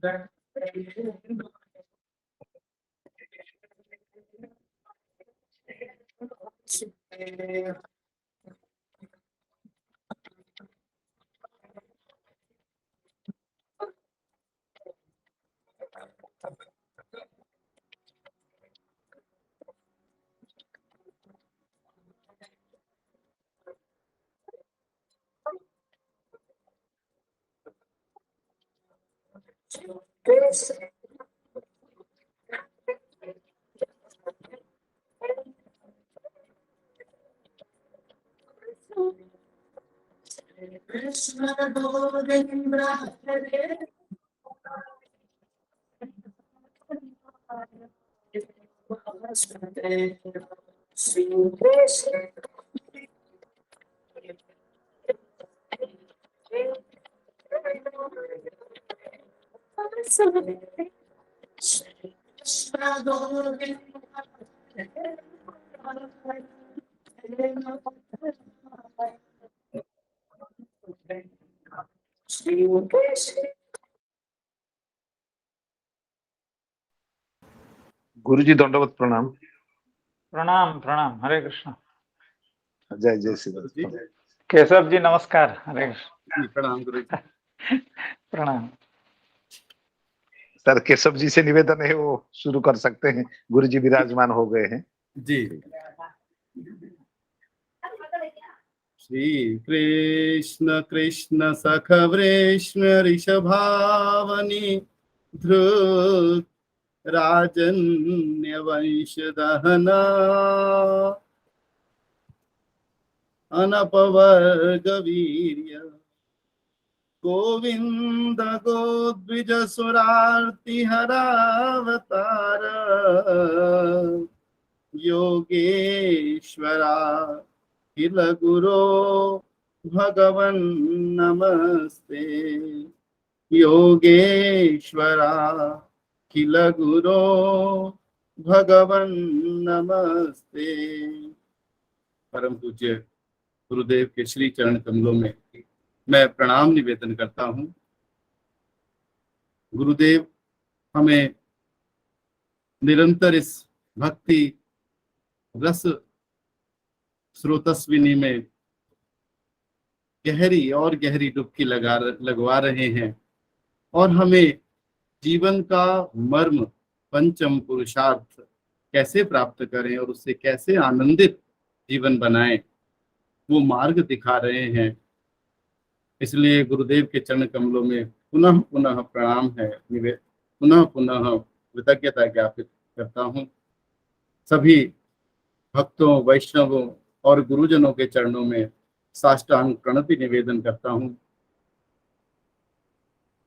गुरु जी दंडवत प्रणाम। प्रणाम प्रणाम। हरे कृष्ण। जय जय श्री केशव जी नमस्कार। हरे कृष्ण। प्रणाम गुरु जी। प्रणाम। सर केशव जी से निवेदन है वो शुरू कर सकते हैं, गुरु जी विराजमान हो गए हैं जी। श्री कृष्ण कृष्ण सख वृष्ण ऋषभावनी ध्रुव राजन्य वंश दहना अनपवर्ग वीर्य गोविंद गोद्विज सुरार्ति हरावतार योगेश्वरा किल गुरो भगवन् नमस्ते। योगेश्वरा किल गुरो भगवन् नमस्ते। परम पूज्य गुरुदेव के श्री चरण कमलों में मैं प्रणाम निवेदन करता हूँ। गुरुदेव हमें निरंतर इस भक्ति रस स्रोतस्विनी में गहरी और गहरी डुबकी लगवा रहे हैं और हमें जीवन का मर्म पंचम पुरुषार्थ कैसे प्राप्त करें और उससे कैसे आनंदित जीवन बनाएं वो मार्ग दिखा रहे हैं। इसलिए गुरुदेव के चरण कमलों में पुनः पुनः प्रणाम है, पुनः पुनः कृतज्ञता ज्ञापित करता हूँ। सभी भक्तों, वैष्णवों और गुरुजनों के चरणों में साष्टांग प्रणति निवेदन करता हूँ।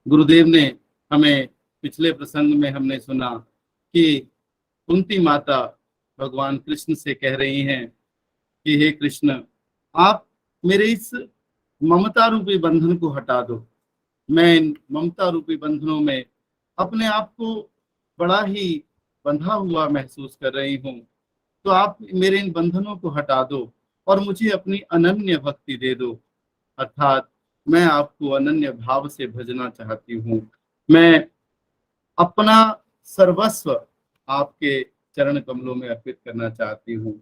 गुरुदेव ने हमें पिछले प्रसंग में हमने सुना कि कुंती माता भगवान कृष्ण से कह रही हैं कि हे कृष्ण, आप मेरे इस ममता रूपी बंधन को हटा दो। मैं इन ममता रूपी बंधनों में अपने आप को बड़ा ही बंधा हुआ महसूस कर रही हूँ, तो आप मेरे इन बंधनों को हटा दो और मुझे अपनी अनन्य भक्ति दे दो। अर्थात मैं आपको अनन्य भाव से भजना चाहती हूँ। मैं अपना सर्वस्व आपके चरण कमलों में अर्पित करना चाहती हूँ।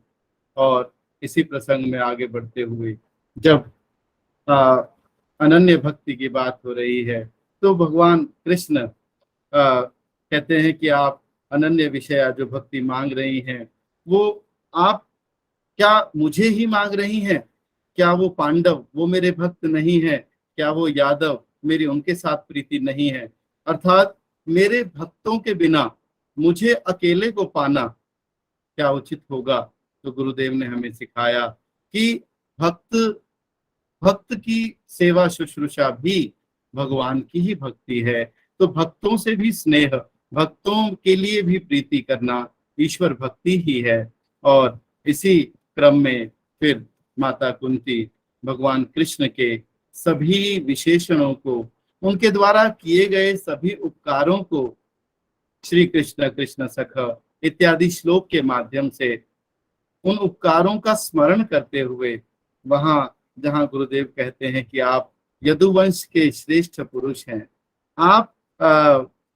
और इसी प्रसंग में आगे बढ़ते हुए जब अनन्य भक्ति की बात हो रही है तो भगवान कृष्ण कहते हैं कि आप अनन्य विषया जो भक्ति मांग रही हैं वो आप क्या मुझे ही मांग रही हैं? क्या वो पांडव वो मेरे भक्त नहीं है? क्या वो यादव मेरी उनके साथ प्रीति नहीं है? अर्थात मेरे भक्तों के बिना मुझे अकेले को पाना क्या उचित होगा? तो गुरुदेव ने हमें सिखाया कि भक्त की सेवा शुश्रूषा भी भगवान की ही भक्ति है। तो भक्तों से भी स्नेह, भक्तों के लिए भी प्रीति करना ईश्वर भक्ति ही है। और इसी क्रम में फिर माता कुंती भगवान कृष्ण के सभी विशेषणों को, उनके द्वारा किए गए सभी उपकारों को श्री कृष्ण कृष्ण सख इत्यादि श्लोक के माध्यम से उन उपकारों का स्मरण करते हुए वहां जहां गुरुदेव कहते हैं कि आप यदुवंश के श्रेष्ठ पुरुष हैं, आप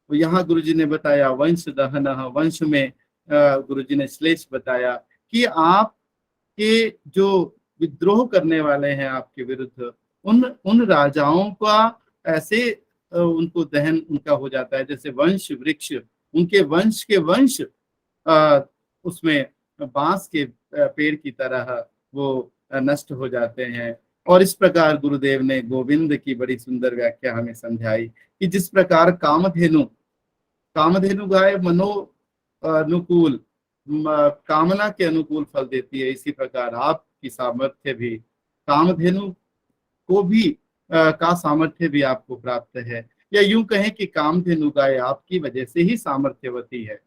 यहाँ गुरुजी ने बताया वंश दहन, वंश में गुरुजी ने श्लेष बताया कि आपके जो विद्रोह करने वाले हैं आपके विरुद्ध, उन उन राजाओं का ऐसे उनको दहन उनका हो जाता है जैसे वंश वृक्ष, उनके वंश के वंश उसमें बांस के पेड़ की तरह वो नष्ट हो जाते हैं। और इस प्रकार गुरुदेव ने गोविंद की बड़ी सुंदर व्याख्या हमें समझाई कि जिस प्रकार कामधेनु कामधेनु गाय मनो अनुकूल कामना के अनुकूल फल देती है, इसी प्रकार आपकी सामर्थ्य भी कामधेनु को भी का सामर्थ्य भी आपको प्राप्त है, या यूं कहें कि कामधेनु गाय आपकी वजह से ही सामर्थ्यवती है।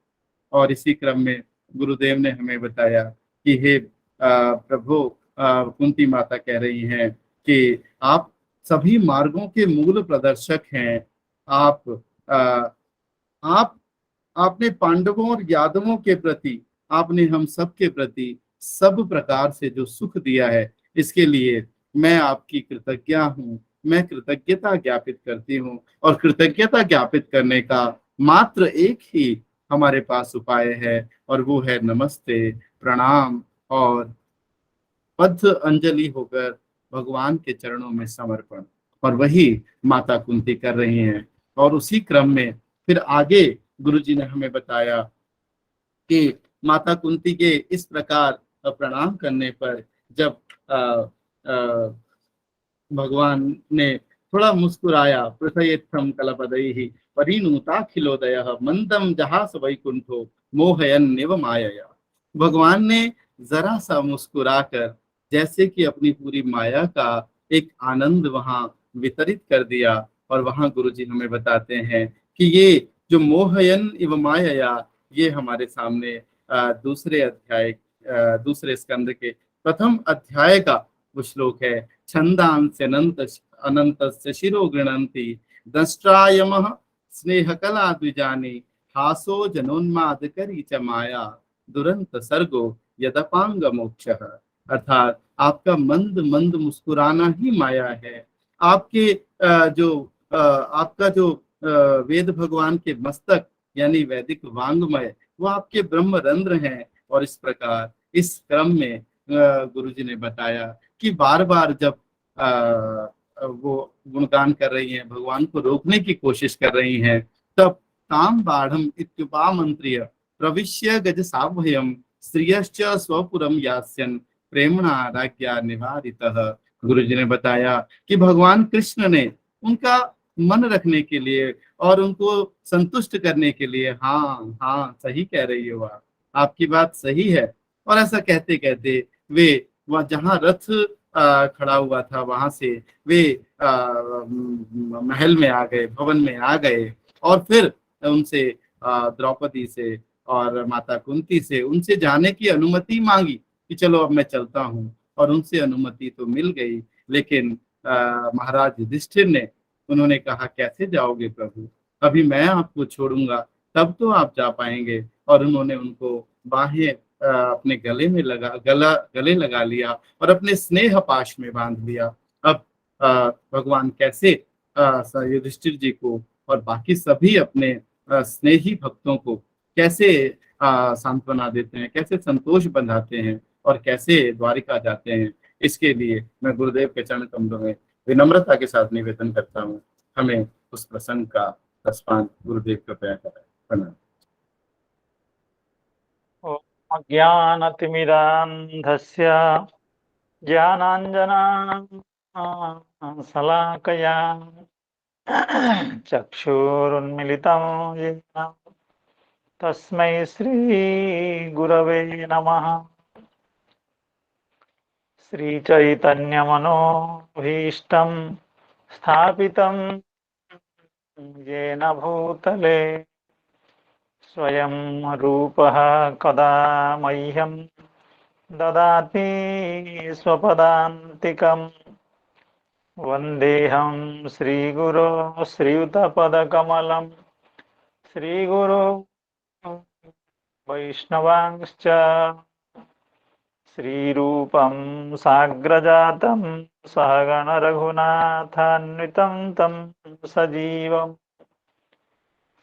और इसी क्रम में गुरुदेव ने हमें बताया कि हे प्रभु, कुंती माता कह रही हैं कि आप सभी मार्गों के मूल प्रदर्शक हैं। आप आपने पांडवों और यादवों के प्रति, आपने हम सब के प्रति सब प्रकार से जो सुख दिया है, इसके लिए मैं आपकी कृतज्ञा हूँ। मैं कृतज्ञता ज्ञापित करती हूँ, और कृतज्ञता ज्ञापित करने का मात्र एक ही हमारे पास उपाय है, और वो है नमस्ते, प्रणाम और बद्ध अंजलि होकर भगवान के चरणों में समर्पण। और वही माता कुंती कर रही हैं। और उसी क्रम में फिर आगे गुरुजी ने हमें बताया कि माता कुंती के इस प्रकार प्रणाम करने पर जब भगवान ने थोड़ा मुस्कुराया, प्रथयेत्थम कलपदैहि परिणुताखिलोदयः मंदम जहास वैकुंठो मोहयन निव मायया। भगवान ने जरा सा मुस्कुराकर जैसे कि अपनी पूरी माया का एक आनंद वहां वितरित कर दिया। और वहां गुरुजी हमें बताते हैं कि ये जो मोहयन इव मायया, ये हमारे सामने दूसरे अध्याय दूसरे स्कंद के प्रथम अध्याय का वो श्लोक है। छंदांस्य अनंत शिरो गृणंती दंष्ट्रायमः स्नेह कला द्विजानी हासो जनोन्माद करी च माया दुरंत सर्गो यदपांग मोक्षः। अर्थात आपका मंद मंद मुस्कुराना ही माया है। आपके आपका जो वेद भगवान के मस्तक यानी वैदिक वांग्मय, वो आपके ब्रह्म रंध्र हैं। और इस प्रकार इस क्रम में गुरुजी ने बताया कि बार बार जब वो गुणगान कर रही हैं, भगवान को रोकने की कोशिश कर रही हैं, तब ताम बाढ़म इत्युपामंत्र्य प्रविश्य गज साभयम श्रियश्च स्वपुरम यास्यन प्रेमणा राज्ञा निवारितः। गुरुजी ने बताया कि भगवान कृष्ण ने उनका मन रखने के लिए और उनको संतुष्ट करने के लिए, हाँ हाँ सही कह रही हो आपकी बात सही है। और ऐसा कहते कहते वे वह जहाँ रथ खड़ा हुआ था वहां से वे महल में आ गए, भवन में आ गए। और फिर उनसे द्रौपदी से और माता कुंती से उनसे जाने की अनुमति मांगी कि चलो अब मैं चलता हूँ। और उनसे अनुमति तो मिल गई, लेकिन महाराज युधिष्ठिर ने उन्होंने कहा कैसे जाओगे प्रभु, अभी मैं आपको छोड़ूंगा तब तो आप जा पाएंगे। और उन्होंने उनको बाहें अपने गले में गले लगा लिया और अपने स्नेह पाश में बांध लिया। अब भगवान कैसे युधिष्ठिर जी को और बाकी सभी अपने स्नेही भक्तों को कैसे सांत्वना देते हैं, कैसे संतोष बंधाते हैं और कैसे द्वारिका जाते हैं, इसके लिए मैं गुरुदेव के चरण कमलों में विनम्रता के साथ निवेदन करता हूँ, हमें उस प्रसंग का रसपान गुरुदेव कृपया करें। प्रणाम। ज्ञानतिमिरान्धस्य ज्ञानाञ्जनशलाकया चक्षुरुन्मिलितं येन तस्मै श्रीगुरवे नमः। श्रीचैतन्यमनोभीष्टं स्थापितं येन भूतले स्वयं रूपः कदा मह्यं ददाति स्वपदान्तिकं। वन्देऽहं श्रीगुरो श्रीयुतपदकमलं श्रीगुरो वैष्णवांश्च श्रीरूपं साग्रजातं सहगण रघुनाथान्वितं तं सजीवम्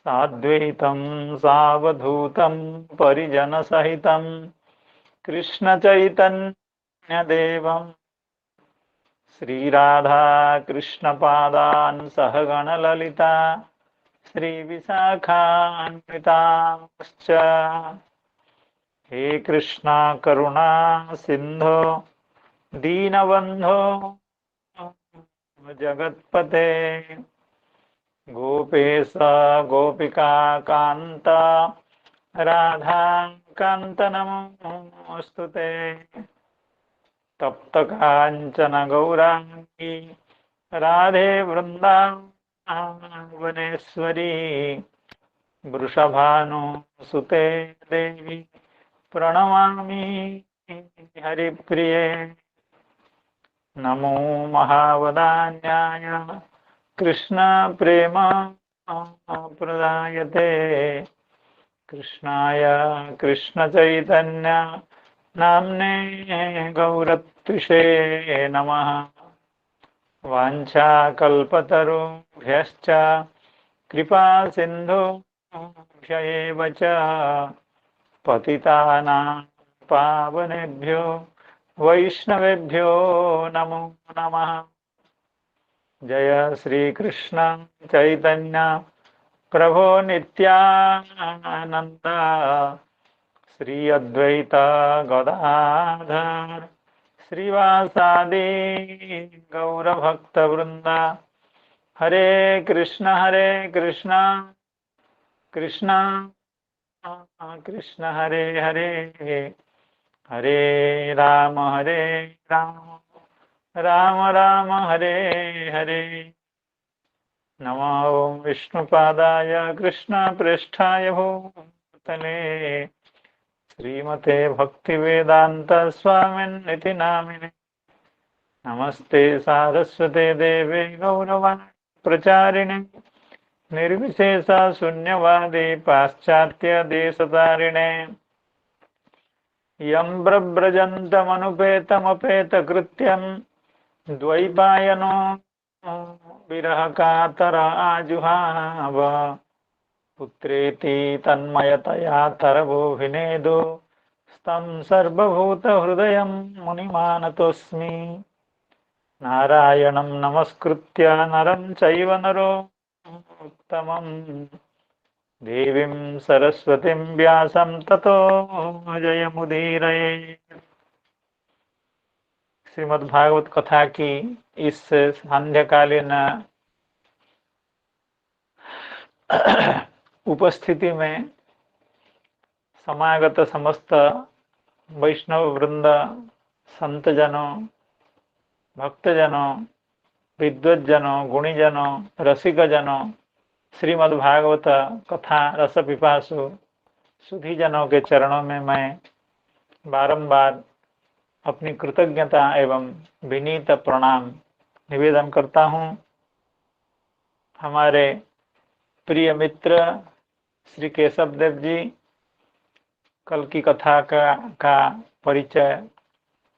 साद्वैतं सावधूतं परिजनसहितं कृष्णचैतन्यदेवं श्रीराधा कृष्णपादान् सहगणललिता श्रीविशाखान्विताश्च। हे कृष्णा करुणा सिंधो दीनबंधो जगत्पते गोपेश गोपिका कांत राधा कांत नमोस्तुते। तप्त कांचन गौरांगी राधे वृंदावनेश्वरी वृषभानुसुते देवी प्रणमामि हरिप्रिये। नमो महावदान्याय कृष्ण प्रेम प्रदायते कृष्णाय कृष्ण चैतन्य नाम्ने गौरत्विषे नमः। वाञ्छाकल्पतरुभ्यश्च कृपा सिन्धुभ्य एव च पतितानां पावनेभ्यो वैष्णवेभ्यो नमो नमः। जय श्री कृष्ण चैतन्य प्रभो नित्यानंद श्री अद्वैत गदाधर श्रीवासादि गौरभक्तवृंद। हरे कृष्ण कृष्ण कृष्ण हरे हरे हरे राम राम राम हरे हरे। नमो विष्णुपादाय कृष्णप्रेष्ठाय भूतले श्रीमते भक्तिवेदांत स्वामिन्निति नामिने। नमस्ते सारस्वते देवे गौरवाणी प्रचारिणे निर्विशेषा शून्यवादी पाश्चात्य देशतारिणे। यं ब्रव्रजन्तमनुपेतमपेतकृत्यं द्वैपायनो विरहकातर आजुहाव पुत्रेति तन्मयतया तरवोऽभिनेदो स्तं सर्वभूतहृदयं मुनिमानतोऽस्मि। नारायणं नमस्कृत्य नरं चैव नरोत्तमं देवीं सरस्वतीं व्यासं ततो जयमुदीरये। श्रीमद् भागवत कथा की इस संध्याकालीन उपस्थिति में समागत समस्त वैष्णव वृंद, संतजनों, भक्तजनों, विद्वज्जनों, गुणीजनों, रसिकजनों, श्रीमद् भागवत कथा रस पिपासु सुधीजनों के चरणों में मैं बारंबार अपनी कृतज्ञता एवं विनीत प्रणाम निवेदन करता हूँ। हमारे प्रिय मित्र श्री केशव देव जी कल की कथा का परिचय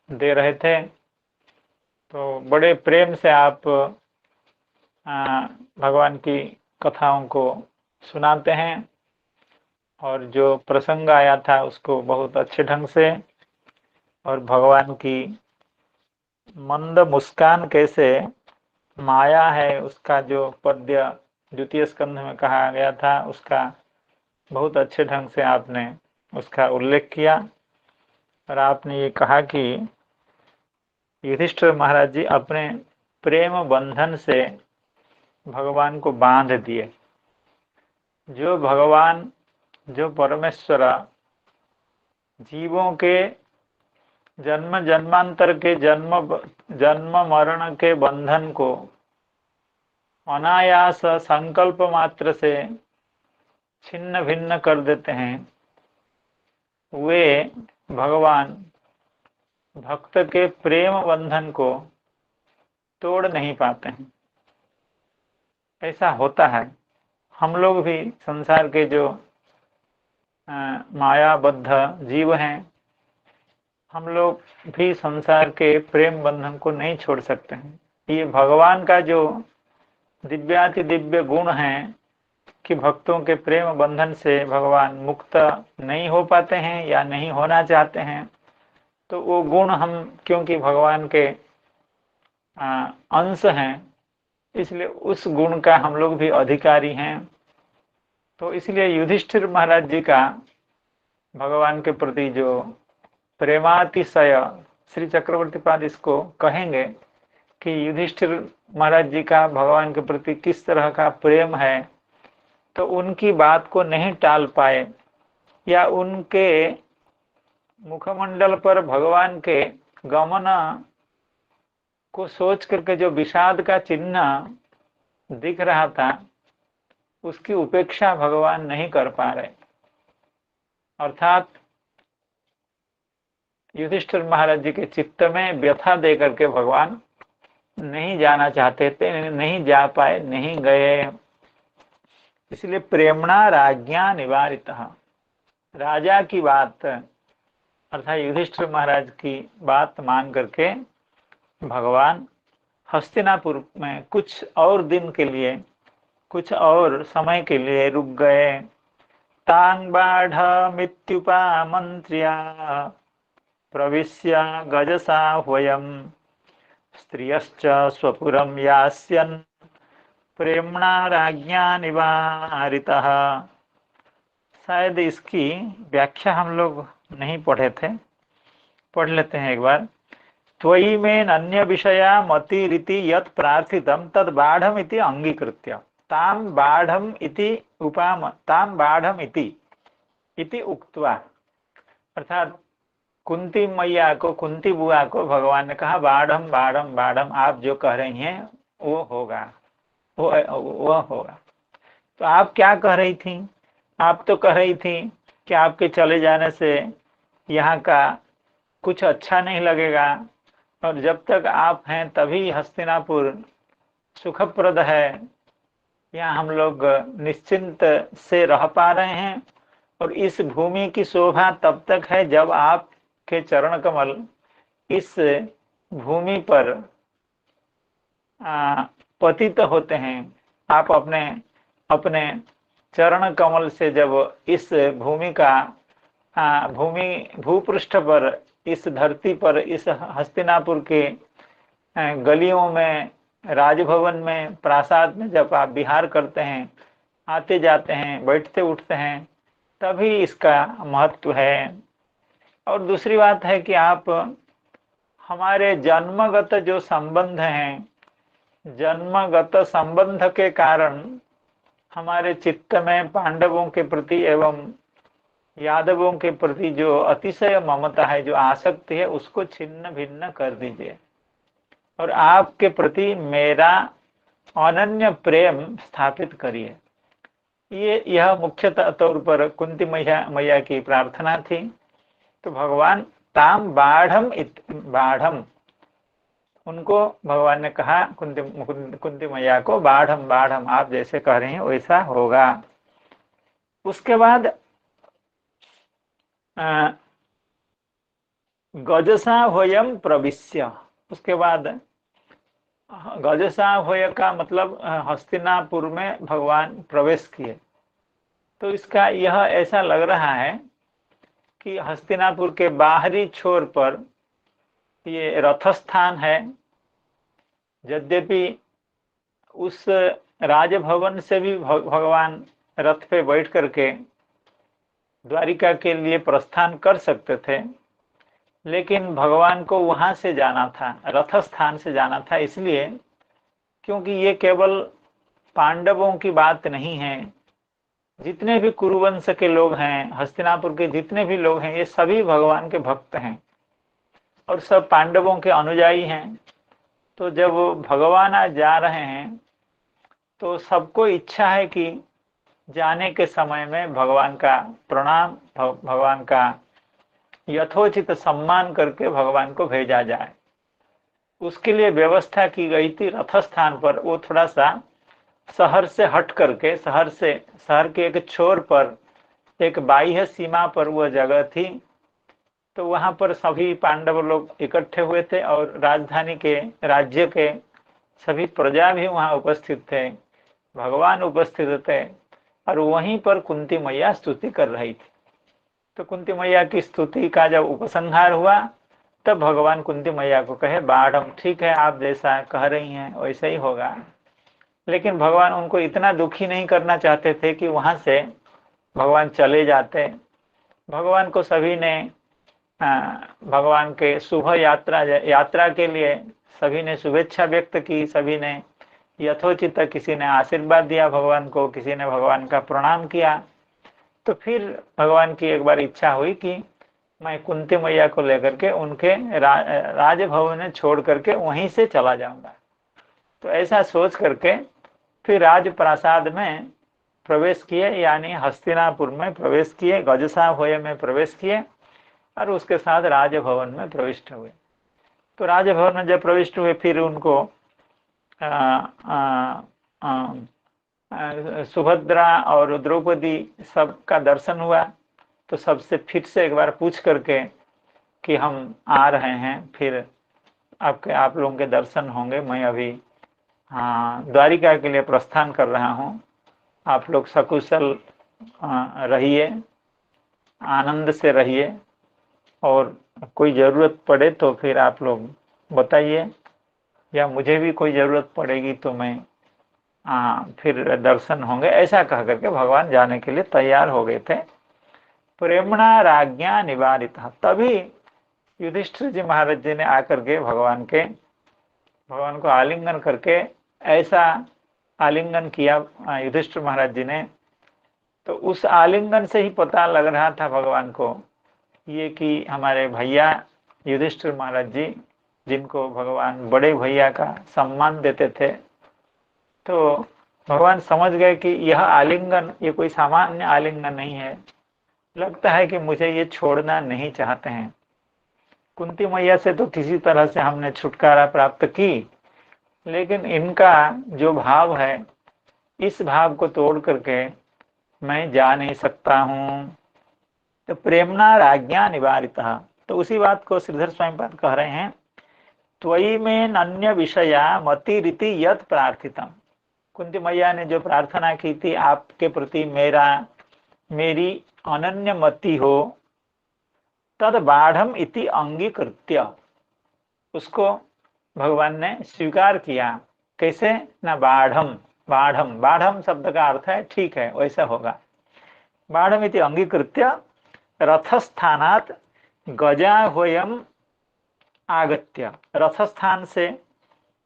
दे रहे थे, तो बड़े प्रेम से आप भगवान की कथाओं को सुनाते हैं और जो प्रसंग आया था उसको बहुत अच्छे ढंग से, और भगवान की मंद मुस्कान कैसे माया है उसका जो पद्य द्वितीय स्कंध में कहा गया था उसका बहुत अच्छे ढंग से आपने उसका उल्लेख किया। और आपने ये कहा कि युधिष्ठिर महाराज जी अपने प्रेम बंधन से भगवान को बांध दिए। जो भगवान, जो परमेश्वर जीवों के जन्म जन्मांतर के जन्म मरण के बंधन को अनायास संकल्प मात्र से छिन्न भिन्न कर देते हैं, वे भगवान भक्त के प्रेम बंधन को तोड़ नहीं पाते हैं। ऐसा होता है। हम लोग भी संसार के जो मायाबद्ध जीव हैं, हम लोग भी संसार के प्रेम बंधन को नहीं छोड़ सकते हैं। ये भगवान का जो दिव्याति दिव्य गुण हैं कि भक्तों के प्रेम बंधन से भगवान मुक्त नहीं हो पाते हैं या नहीं होना चाहते हैं, तो वो गुण हम क्योंकि भगवान के अंश हैं, इसलिए उस गुण का हम लोग भी अधिकारी हैं। तो इसलिए युधिष्ठिर महाराज जी का भगवान के प्रति जो प्रेमातिशय, श्री चक्रवर्ती पाद इसको कहेंगे कि युधिष्ठिर महाराज जी का भगवान के प्रति किस तरह का प्रेम है, तो उनकी बात को नहीं टाल पाए या उनके मुखमंडल पर भगवान के गमन को सोच करके जो विषाद का चिन्ह दिख रहा था, उसकी उपेक्षा भगवान नहीं कर पा रहे। अर्थात युधिष्ठिर महाराज जी के चित्त में व्यथा दे करके भगवान नहीं जाना चाहते थे, नहीं जा पाए, नहीं गए। इसलिए प्रेमणा राज्ञा निवारित, राजा की बात अर्थात युधिष्ठिर महाराज की बात मान करके भगवान हस्तिनापुर में कुछ और दिन के लिए, कुछ और समय के लिए रुक गए। तांग बाढ़मित्युपामन्त्र्य प्रविश्य गजसाह्वयम् स्त्रियश्च स्वपुरं यास्यन् प्रेम्णा राज्ञा निवारितः। शायद इसकी व्याख्या हम लोग नहीं पढ़े थे, पढ़ लेते हैं एक बार। त्वयि में अन्य विषया मति रीति यत् प्रार्थितम तद बाढ़म इति अंगीकृत्य ताम बाढ़म इति उपाम ताम बाढ़म इति उक्त्वा, अर्थात कुंती मैया को, कुंती बुआ को भगवान ने कहा बाढ़म बाढ़म बाढ़म, आप जो कह रही हैं वो होगा, वो होगा। तो आप क्या कह रही थी? आप तो कह रही थी कि आपके चले जाने से यहाँ का कुछ अच्छा नहीं लगेगा, और जब तक आप हैं तभी हस्तिनापुर सुखप्रद है, यहाँ हम लोग निश्चिंत से रह पा रहे हैं, और इस भूमि की शोभा तब तक है जब आपके चरण कमल इस भूमि पर पतित होते हैं। आप अपने अपने चरण कमल से जब इस भूमि का भूपृष्ठ पर, इस धरती पर, इस हस्तिनापुर के गलियों में, राजभवन में, प्रासाद में जब आप विहार करते हैं, आते जाते हैं, बैठते उठते हैं, तभी इसका महत्व है। और दूसरी बात है कि आप हमारे जन्मगत जो संबंध हैं, जन्मगत संबंध के कारण हमारे चित्त में पांडवों के प्रति एवं यादवों के प्रति जो अतिशय ममता है, जो आसक्ति है, उसको छिन्न भिन्न कर दीजिए और आपके प्रति मेरा अनन्य प्रेम स्थापित करिए। यह मुख्यतः तौर पर कुंती मैया की प्रार्थना थी। तो भगवान ताम बाढ़म, उनको भगवान ने कहा, कुंती मैया को, बाढ़म बाढ़म, आप जैसे कह रहे हैं वैसा होगा। उसके बाद गजसाह्वयम् प्रविश्य, उसके बाद गजसाह्वय का मतलब हस्तिनापुर में भगवान प्रवेश किए। तो इसका यह ऐसा लग रहा है कि हस्तिनापुर के बाहरी छोर पर ये रथस्थान है। यद्यपि उस राजभवन से भी भगवान रथ पे बैठ करके द्वारिका के लिए प्रस्थान कर सकते थे, लेकिन भगवान को वहां से जाना था, रथ स्थान से जाना था, इसलिए क्योंकि ये केवल पांडवों की बात नहीं है, जितने भी कुरुवंश के लोग हैं, हस्तिनापुर के जितने भी लोग हैं, ये सभी भगवान के भक्त हैं और सब पांडवों के अनुयायी हैं। तो जब भगवान आज जा रहे हैं तो सबको इच्छा है कि जाने के समय में भगवान का प्रणाम, भगवान का यथोचित सम्मान करके भगवान को भेजा जाए। उसके लिए व्यवस्था की गई थी रथ स्थान पर। वो थोड़ा सा शहर से हट करके, शहर के एक छोर पर, एक बाह्य सीमा पर वह जगह थी। तो वहां पर सभी पांडव लोग इकट्ठे हुए थे और राजधानी के, राज्य के सभी प्रजा भी वहां उपस्थित थे, भगवान उपस्थित थे। और वहीं पर कुंती मैया स्तुति कर रही थी। तो कुंती मैया की स्तुति का जब उपसंहार हुआ तब भगवान कुंती मैया को कहे बाढ़म, ठीक है आप जैसा कह रही हैं वैसा ही होगा। लेकिन भगवान उनको इतना दुखी नहीं करना चाहते थे कि वहां से भगवान चले जाते। भगवान को सभी ने भगवान के शुभ यात्रा के लिए सभी ने शुभेच्छा व्यक्त की, सभी ने यथोचित किसी ने आशीर्वाद दिया भगवान को, किसी ने भगवान का प्रणाम किया। तो फिर भगवान की एक बार इच्छा हुई कि मैं कुंती मैया को लेकर के उनके राजभवन में छोड़ करके वहीं से चला जाऊंगा। तो ऐसा सोच करके फिर राजप्रासाद में प्रवेश किए, यानी हस्तिनापुर में प्रवेश किए, गजसाहोय में प्रवेश किए और उसके साथ राजभवन में प्रविष्ट हुए। तो राजभवन में जब प्रविष्ट हुए फिर उनको सुभद्रा और द्रौपदी सबका दर्शन हुआ। तो सबसे फिर से एक बार पूछ करके कि हम आ रहे हैं, फिर आप लोगों के दर्शन होंगे, मैं अभी द्वारिका के लिए प्रस्थान कर रहा हूँ, आप लोग सकुशल रहिए, आनंद से रहिए और कोई ज़रूरत पड़े तो फिर आप लोग बताइए, या मुझे भी कोई ज़रूरत पड़ेगी तो मैं फिर दर्शन होंगे। ऐसा कह करके भगवान जाने के लिए तैयार हो गए थे। प्रेमणा राज्ञा निवारित, तभी युधिष्ठिर जी महाराज जी ने आकर के भगवान को आलिंगन करके ऐसा आलिंगन किया युधिष्ठिर महाराज जी ने। तो उस आलिंगन से ही पता लग रहा था भगवान को ये कि हमारे भैया युधिष्ठिर महाराज जी, जिनको भगवान बड़े भैया का सम्मान देते थे, तो भगवान समझ गए कि यह आलिंगन ये कोई सामान्य आलिंगन नहीं है, लगता है कि मुझे ये छोड़ना नहीं चाहते हैं। कुंती मैया से तो किसी तरह से हमने छुटकारा प्राप्त की, लेकिन इनका जो भाव है इस भाव को तोड़ करके मैं जा नहीं सकता हूँ। तो प्रेमणा राज्ञा निवारितः, तो उसी बात को श्रीधर स्वामीपाद कह रहे हैं, त्वयि में अन्य विषया मति रीति यत प्रार्थितम। कुंती मैया ने जो प्रार्थना की थी आपके प्रति मेरी अनन्य मति हो, तद बाढ़म इति अंगीकृत्य, उसको भगवान ने स्वीकार किया। कैसे ना, बाढ़म शब्द का अर्थ है ठीक है वैसा होगा। बाढ़म इति अंगीकृत्य रथस्थानात् गजाह्वयम् आगत्य, रथस्थान से,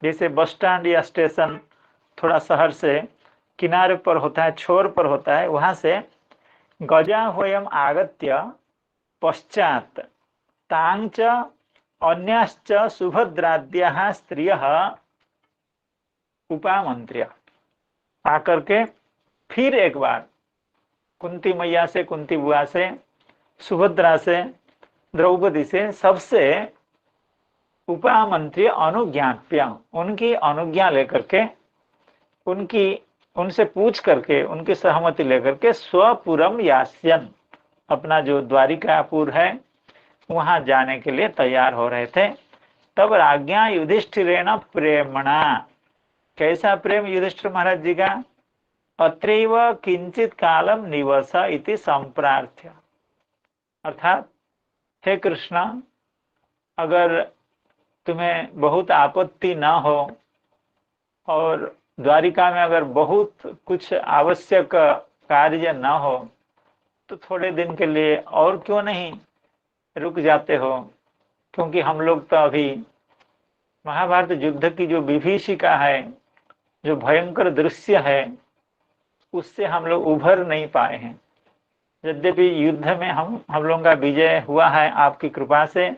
जैसे बस स्टैंड या स्टेशन थोड़ा शहर से किनारे पर होता है, छोर पर होता है, वहां से गजाह्वयम् आगत्य पश्चात तांच अन्याश्च सुभद्राद्याः स्त्रियः उपामंत्र्य, आकर के फिर एक बार कुंती मैया से, कुंती बुआ से, सुभद्रा से, द्रौपदी से, सबसे उपामंत्री अनुज्ञाप्य, उनकी अनुज्ञा लेकर के, उनसे पूछ करके, उनकी सहमति लेकर के स्वपुरम यास्यन, अपना जो द्वारिकापुर है वहां जाने के लिए तैयार हो रहे थे। तब राज्ञा युधिष्ठिरेण प्रेमणा, कैसा प्रेम युधिष्ठिर महाराज जी का, अत्रैव किंचित कालम निवस इति संप्रार्थ्य, अर्थात हे कृष्ण, अगर तुम्हें बहुत आपत्ति न हो और द्वारिका में अगर बहुत कुछ आवश्यक कार्य न हो तो थोड़े दिन के लिए और क्यों नहीं रुक जाते हो, क्योंकि हम लोग तो अभी महाभारत युद्ध की जो विभीषिका है, जो भयंकर दृश्य है, उससे हम लोग उभर नहीं पाए हैं। यद्यपि युद्ध में हम लोगों का विजय हुआ है आपकी कृपा से,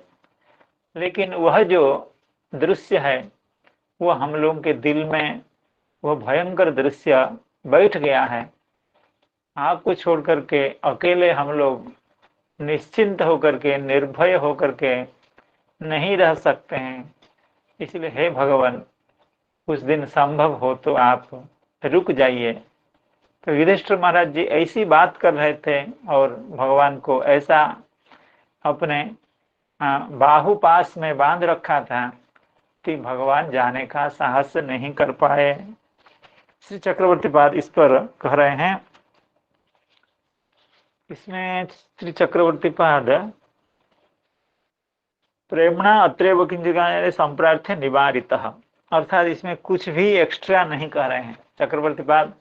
लेकिन वह जो दृश्य है वो हम लोगों के दिल में वह भयंकर दृश्य बैठ गया है। आपको छोड़ करके अकेले हम लोग निश्चिंत होकर के, निर्भय होकर के नहीं रह सकते हैं। इसलिए हे भगवान, उस दिन संभव हो तो आप रुक जाइए। तो युधिष्ठिर महाराज जी ऐसी बात कर रहे थे और भगवान को ऐसा अपने बाहुपास में बांध रखा था कि भगवान जाने का साहस नहीं कर पाए। श्री चक्रवर्ती पाद इस पर कह रहे हैं, इसमें श्री चक्रवर्ती पाद प्रेमणा अत्रैव किंचित संप्रार्थ्य निवारितः, अर्थात इसमें कुछ भी एक्स्ट्रा नहीं कह रहे हैं। चक्रवर्ती पाद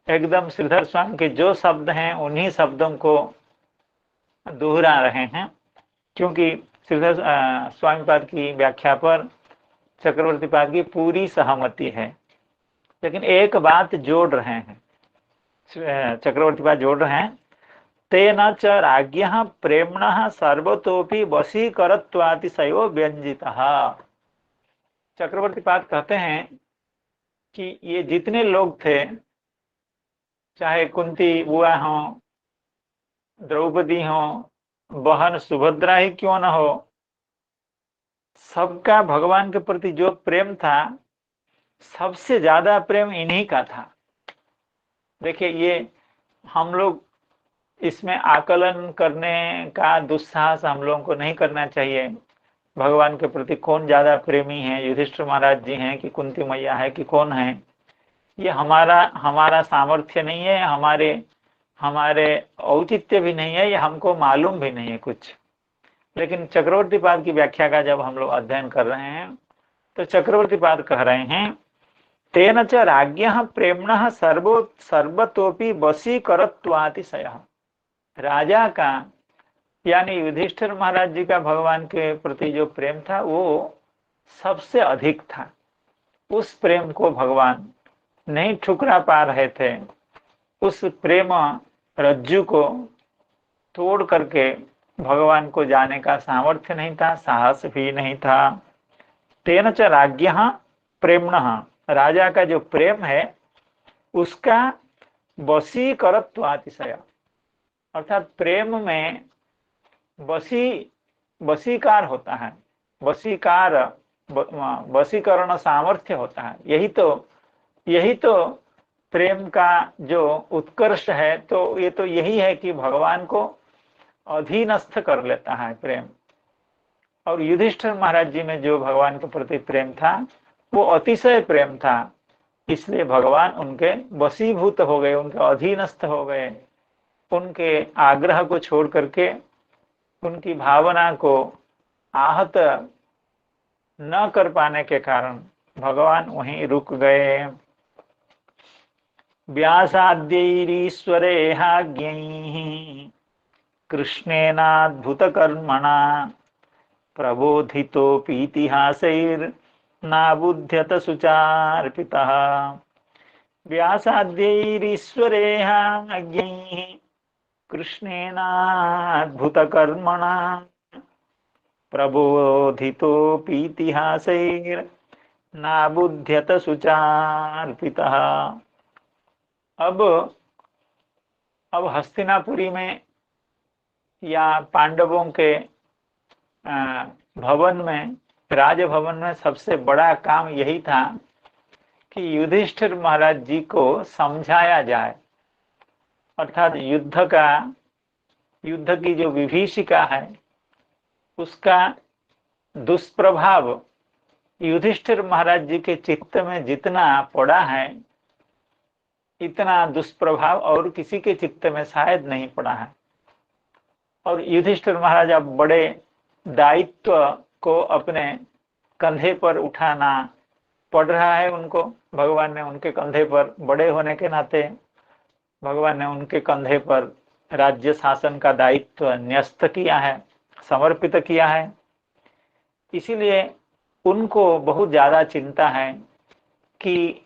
एकदम श्रीधर स्वामी के जो शब्द हैं उन्हीं शब्दों को दोहरा रहे हैं, क्योंकि श्रीधर स्वामी पाद की व्याख्या पर चक्रवर्ती पाद की पूरी सहमति है, लेकिन एक बात जोड़ रहे हैं, चक्रवर्ती पाद जोड़ रहे हैं, तेन च राज्ञः प्रेम्णः सर्वतोपि वशीकरत्वातिशयो व्यंजितः। चक्रवर्ती पाद कहते हैं कि ये जितने लोग थे, चाहे कुंती बुआ हो, द्रौपदी हो, बहन सुभद्रा ही क्यों न हो, सबका भगवान के प्रति जो प्रेम था, सबसे ज्यादा प्रेम इन्हीं का था। देखिए, ये हम लोग इसमें आकलन करने का दुस्साहस हम लोगों को नहीं करना चाहिए। भगवान के प्रति कौन ज्यादा प्रेमी है, युधिष्ठिर महाराज जी हैं कि कुंती मैया है कि कौन है, ये हमारा सामर्थ्य नहीं है, हमारे औचित्य भी नहीं है, ये हमको मालूम भी नहीं है कुछ। लेकिन चक्रवर्ती पाद की व्याख्या का जब हम लोग अध्ययन कर रहे हैं तो चक्रवर्ती पाद कह रहे हैं, तेन च राज्ञः प्रेम्णः सर्वतोपि वशीकरत्वातिशयः। राजा का यानी युधिष्ठिर महाराज जी का भगवान के प्रति जो प्रेम था वो सबसे अधिक था। उस प्रेम को भगवान नहीं ठुकरा पा रहे थे, उस प्रेम रज्जु को तोड़ करके भगवान को जाने का सामर्थ्य नहीं था, साहस भी नहीं था। तेन च राज्ञः प्रेम्णः, राजा का जो प्रेम है उसका वशीकरत्वातिशय, अर्थात प्रेम में वशीकार होता है, वशीकरण सामर्थ्य होता है। यही तो प्रेम का जो उत्कर्ष है, तो ये तो यही है कि भगवान को अधीनस्थ कर लेता है प्रेम। और युधिष्ठिर महाराज जी में जो भगवान के प्रति प्रेम था वो अतिशय प्रेम था, इसलिए भगवान उनके वशीभूत हो गए, उनके अधीनस्थ हो गए। उनके आग्रह को छोड़ करके, उनकी भावना को आहत न कर पाने के कारण भगवान वहीं रुक गए। व्यासाद्यैरीश्वरेहाज्ञैः कृष्णेनाद्भुतकर्मणा प्रबोधितोऽपीतिहासैर्नाबुध्यत सुचार्पितः। व्यासाद्यैरीश्वरेहाज्ञैः कृष्णेनाद्भुतकर्मणा प्रबोधितोऽपीतिहासैर्नाबुध्यत सुचार्पितः। अब हस्तिनापुरी में या पांडवों के भवन में, राजभवन में सबसे बड़ा काम यही था कि युधिष्ठिर महाराज जी को समझाया जाए, अर्थात युद्ध की जो विभीषिका है उसका दुष्प्रभाव युधिष्ठिर महाराज जी के चित्त में जितना पड़ा है, इतना दुष्प्रभाव और किसी के चित्त में शायद नहीं पड़ा है। और युधिष्ठिर महाराज अब बड़े दायित्व को अपने कंधे पर उठाना पड़ रहा है उनको। भगवान ने उनके कंधे पर, बड़े होने के नाते भगवान ने उनके कंधे पर राज्य शासन का दायित्व न्यस्त किया है, समर्पित किया है। इसीलिए उनको बहुत ज्यादा चिंता है कि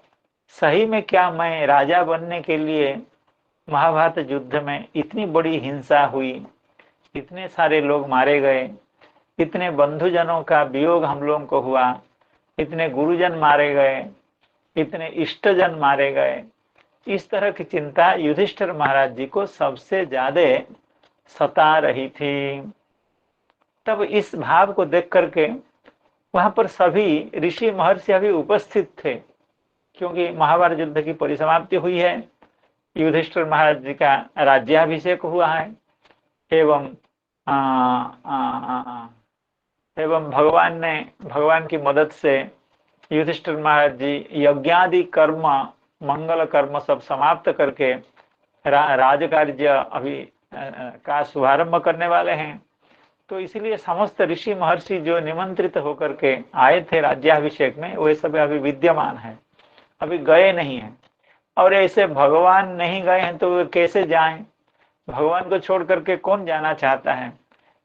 सही में क्या मैं राजा बनने के लिए, महाभारत युद्ध में इतनी बड़ी हिंसा हुई, इतने सारे लोग मारे गए, इतने बंधुजनों का वियोग हम लोगों को हुआ, इतने गुरुजन मारे गए, इतने इष्टजन मारे गए, इस तरह की चिंता युधिष्ठिर महाराज जी को सबसे ज्यादा सता रही थी। तब इस भाव को देख करके वहां पर सभी ऋषि महर्षि अभी उपस्थित थे, क्योंकि महाभारत युद्ध की परिसमाप्ति हुई है, युधिष्ठिर महाराज जी का राज्याभिषेक हुआ है, एवं भगवान की मदद से युधिष्ठिर महाराज जी यज्ञादि कर्म, मंगल कर्म सब समाप्त करके राजकार्य अभी का शुभारंभ करने वाले हैं। तो इसलिए समस्त ऋषि महर्षि जो निमंत्रित होकर के आए थे राज्याभिषेक में, वे सब अभी विद्यमान है, अभी गए नहीं है। और ऐसे भगवान नहीं गए हैं तो वे कैसे जाएं? भगवान को छोड़ करके कौन जाना चाहता है?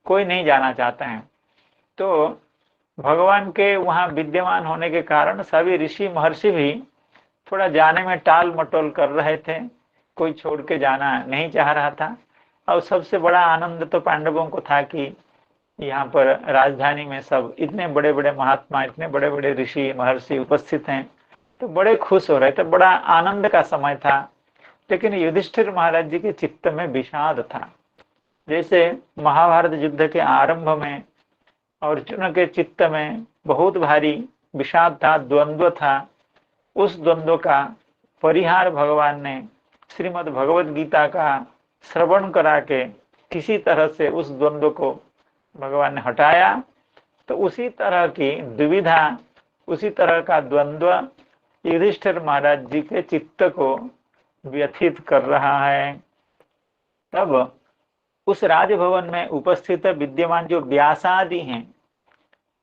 कोई नहीं जाना चाहता है। तो भगवान के वहां विद्यमान होने के कारण सभी ऋषि महर्षि भी थोड़ा जाने में टाल मटोल कर रहे थे, कोई छोड़ के जाना नहीं चाह रहा था। और सबसे बड़ा आनंद तो पांडवों को था कि यहाँ पर राजधानी में सब इतने बड़े बड़े महात्मा, इतने बड़े बड़े ऋषि महर्षि उपस्थित हैं, तो बड़े खुश हो रहे थे, बड़ा आनंद का समय था। लेकिन युधिष्ठिर महाराज जी के चित्त में विषाद था। जैसे महाभारत युद्ध के आरंभ में अर्जुन के चित्त में बहुत भारी विषाद था, द्वंद्व था। उस द्वंद्व का परिहार भगवान ने श्रीमद् भगवद गीता का श्रवण करा के किसी तरह से उस द्वंद्व को भगवान ने हटाया। तो उसी तरह की दुविधा, उसी तरह का द्वंद्व युधिष्ठिर महाराज जी के चित्त को व्यथित कर रहा है। तब उस राजभवन में उपस्थित विद्यमान जो व्यासादि हैं,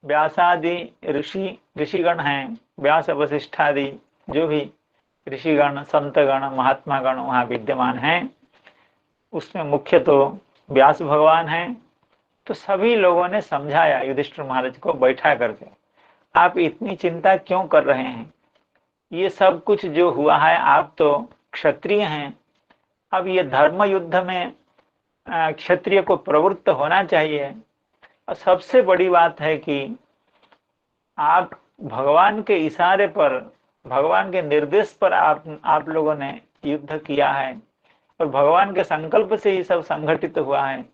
व्यासादि ऋषिगण हैं, व्यास वशिष्ठादि जो भी ऋषिगण, संतगण, महात्मागण वहां विद्यमान हैं, उसमें मुख्य तो व्यास भगवान हैं। तो सभी लोगों ने समझाया युधिष्ठिर महाराज को बैठा करके, आप इतनी चिंता क्यों कर रहे हैं? ये सब कुछ जो हुआ है, आप तो क्षत्रिय हैं, अब ये धर्म युद्ध में क्षत्रिय को प्रवृत्त होना चाहिए। और सबसे बड़ी बात है कि आप भगवान के इशारे पर, भगवान के निर्देश पर आप लोगों ने युद्ध किया है और भगवान के संकल्प से ही सब संगठित हुआ है,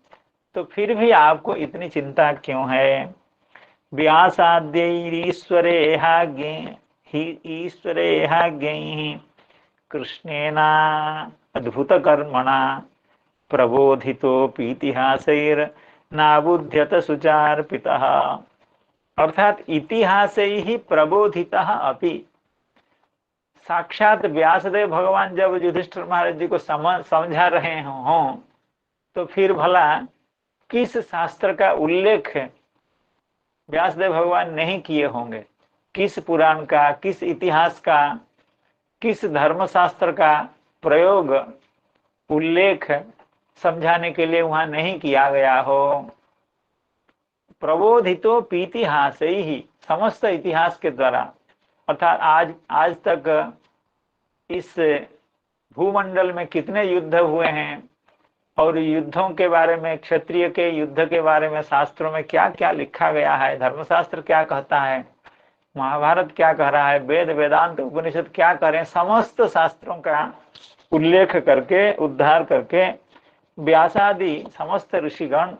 तो फिर भी आपको इतनी चिंता क्यों है? व्यासाद्यैरीश्वरेहाज्ञैः कृष्णेना अद्भुत कर्मणा प्रबोधितोऽपीतिहासैर्नाबुध्यत सुचार्पितः। अर्थात इतिहासे ही प्रबोधितः अपि। साक्षात व्यासदेव भगवान जब युधिष्ठिर महाराज जी को समझा रहे हों, तो फिर भला किस शास्त्र का उल्लेख व्यासदेव भगवान नहीं किए होंगे? किस पुराण का, किस इतिहास का, किस धर्मशास्त्र का प्रयोग, उल्लेख समझाने के लिए वहां नहीं किया गया हो? प्रबोधितो पीतिहास ही, समस्त इतिहास के द्वारा। अर्थात आज तक इस भूमंडल में कितने युद्ध हुए हैं और युद्धों के बारे में, क्षत्रिय के युद्ध के बारे में शास्त्रों में क्या क्या लिखा गया है, धर्मशास्त्र क्या कहता है, महाभारत क्या कह रहा है, वेद वेदांत उपनिषद क्या कह रहे हैं, समस्त शास्त्रों का उल्लेख करके, उद्धार करके व्यासादि समस्त ऋषिगण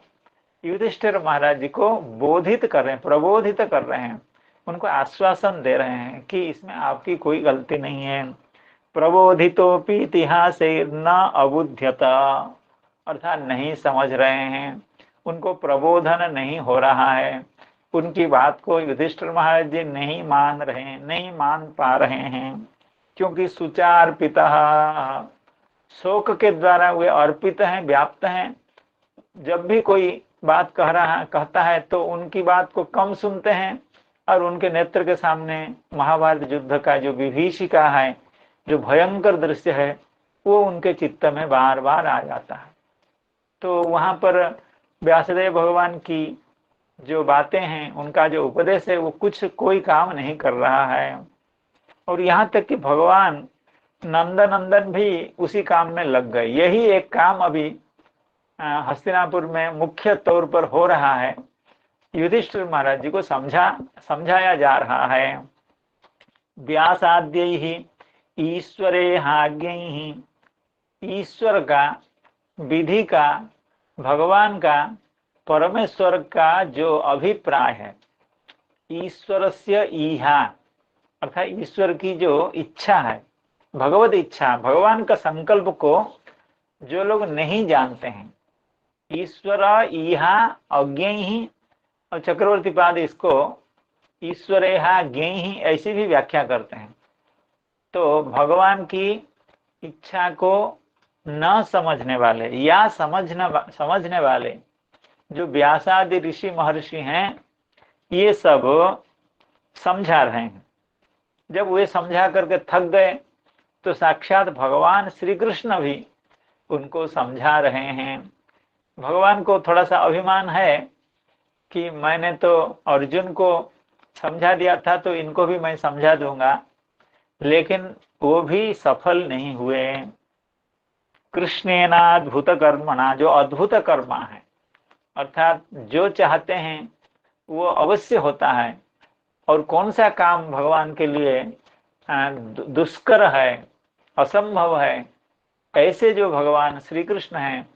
युधिष्ठिर महाराज जी को बोधित कर रहे हैं, प्रबोधित कर रहे हैं, उनको आश्वासन दे रहे हैं कि इसमें आपकी कोई गलती नहीं है। प्रबोधितोपि इतिहासे न अबुध्यता, अर्थात नहीं समझ रहे हैं, उनको प्रबोधन नहीं हो रहा है, उनकी बात को युधिष्ठिर महाराज जी नहीं मान रहे हैं, नहीं मान पा रहे हैं, क्योंकि सुचार्पितः, शोक के द्वारा वे अर्पित हैं, व्याप्त हैं। जब भी कोई बात कहता है तो उनकी बात को कम सुनते हैं और उनके नेत्र के सामने महाभारत युद्ध का जो विभीषिका है, जो भयंकर दृश्य है, वो उनके चित्त में बार बार आ जाता है। तो वहां पर व्यासदेव भगवान की जो बातें हैं, उनका जो उपदेश है, वो कोई काम नहीं कर रहा है। और यहाँ तक कि भगवान नंदन भी उसी काम में लग गए। यही एक काम अभी हस्तिनापुर में मुख्य तौर पर हो रहा है। युधिष्ठिर महाराज जी को समझाया जा रहा है। व्यासाद्यैः ईश्वरेहाज्ञैः, ईश्वर का, विधि का, भगवान का, परमेश्वर का जो अभिप्राय है, ईश्वरस्य ईहा, अर्थात ईश्वर की जो इच्छा है, भगवत इच्छा, भगवान का संकल्प को जो लोग नहीं जानते हैं, ईश्वर ईहा अज्ञैः, और चक्रवर्ती पाद इसको ईश्वरेहा ज्ञैः ऐसी भी व्याख्या करते हैं। तो भगवान की इच्छा को न समझने वाले या समझने वाले जो व्यासादि ऋषि महर्षि हैं, ये सब समझा रहे हैं। जब वे समझा करके थक गए तो साक्षात भगवान श्री कृष्ण भी उनको समझा रहे हैं। भगवान को थोड़ा सा अभिमान है कि मैंने तो अर्जुन को समझा दिया था, तो इनको भी मैं समझा दूंगा, लेकिन वो भी सफल नहीं हुए। कृष्णेनाद्भुत कर्मणा, जो अद्भुत कर्मा है, अर्थात जो चाहते हैं वो अवश्य होता है। और कौन सा काम भगवान के लिए दुष्कर है, असंभव है, ऐसे जो भगवान श्री कृष्ण हैं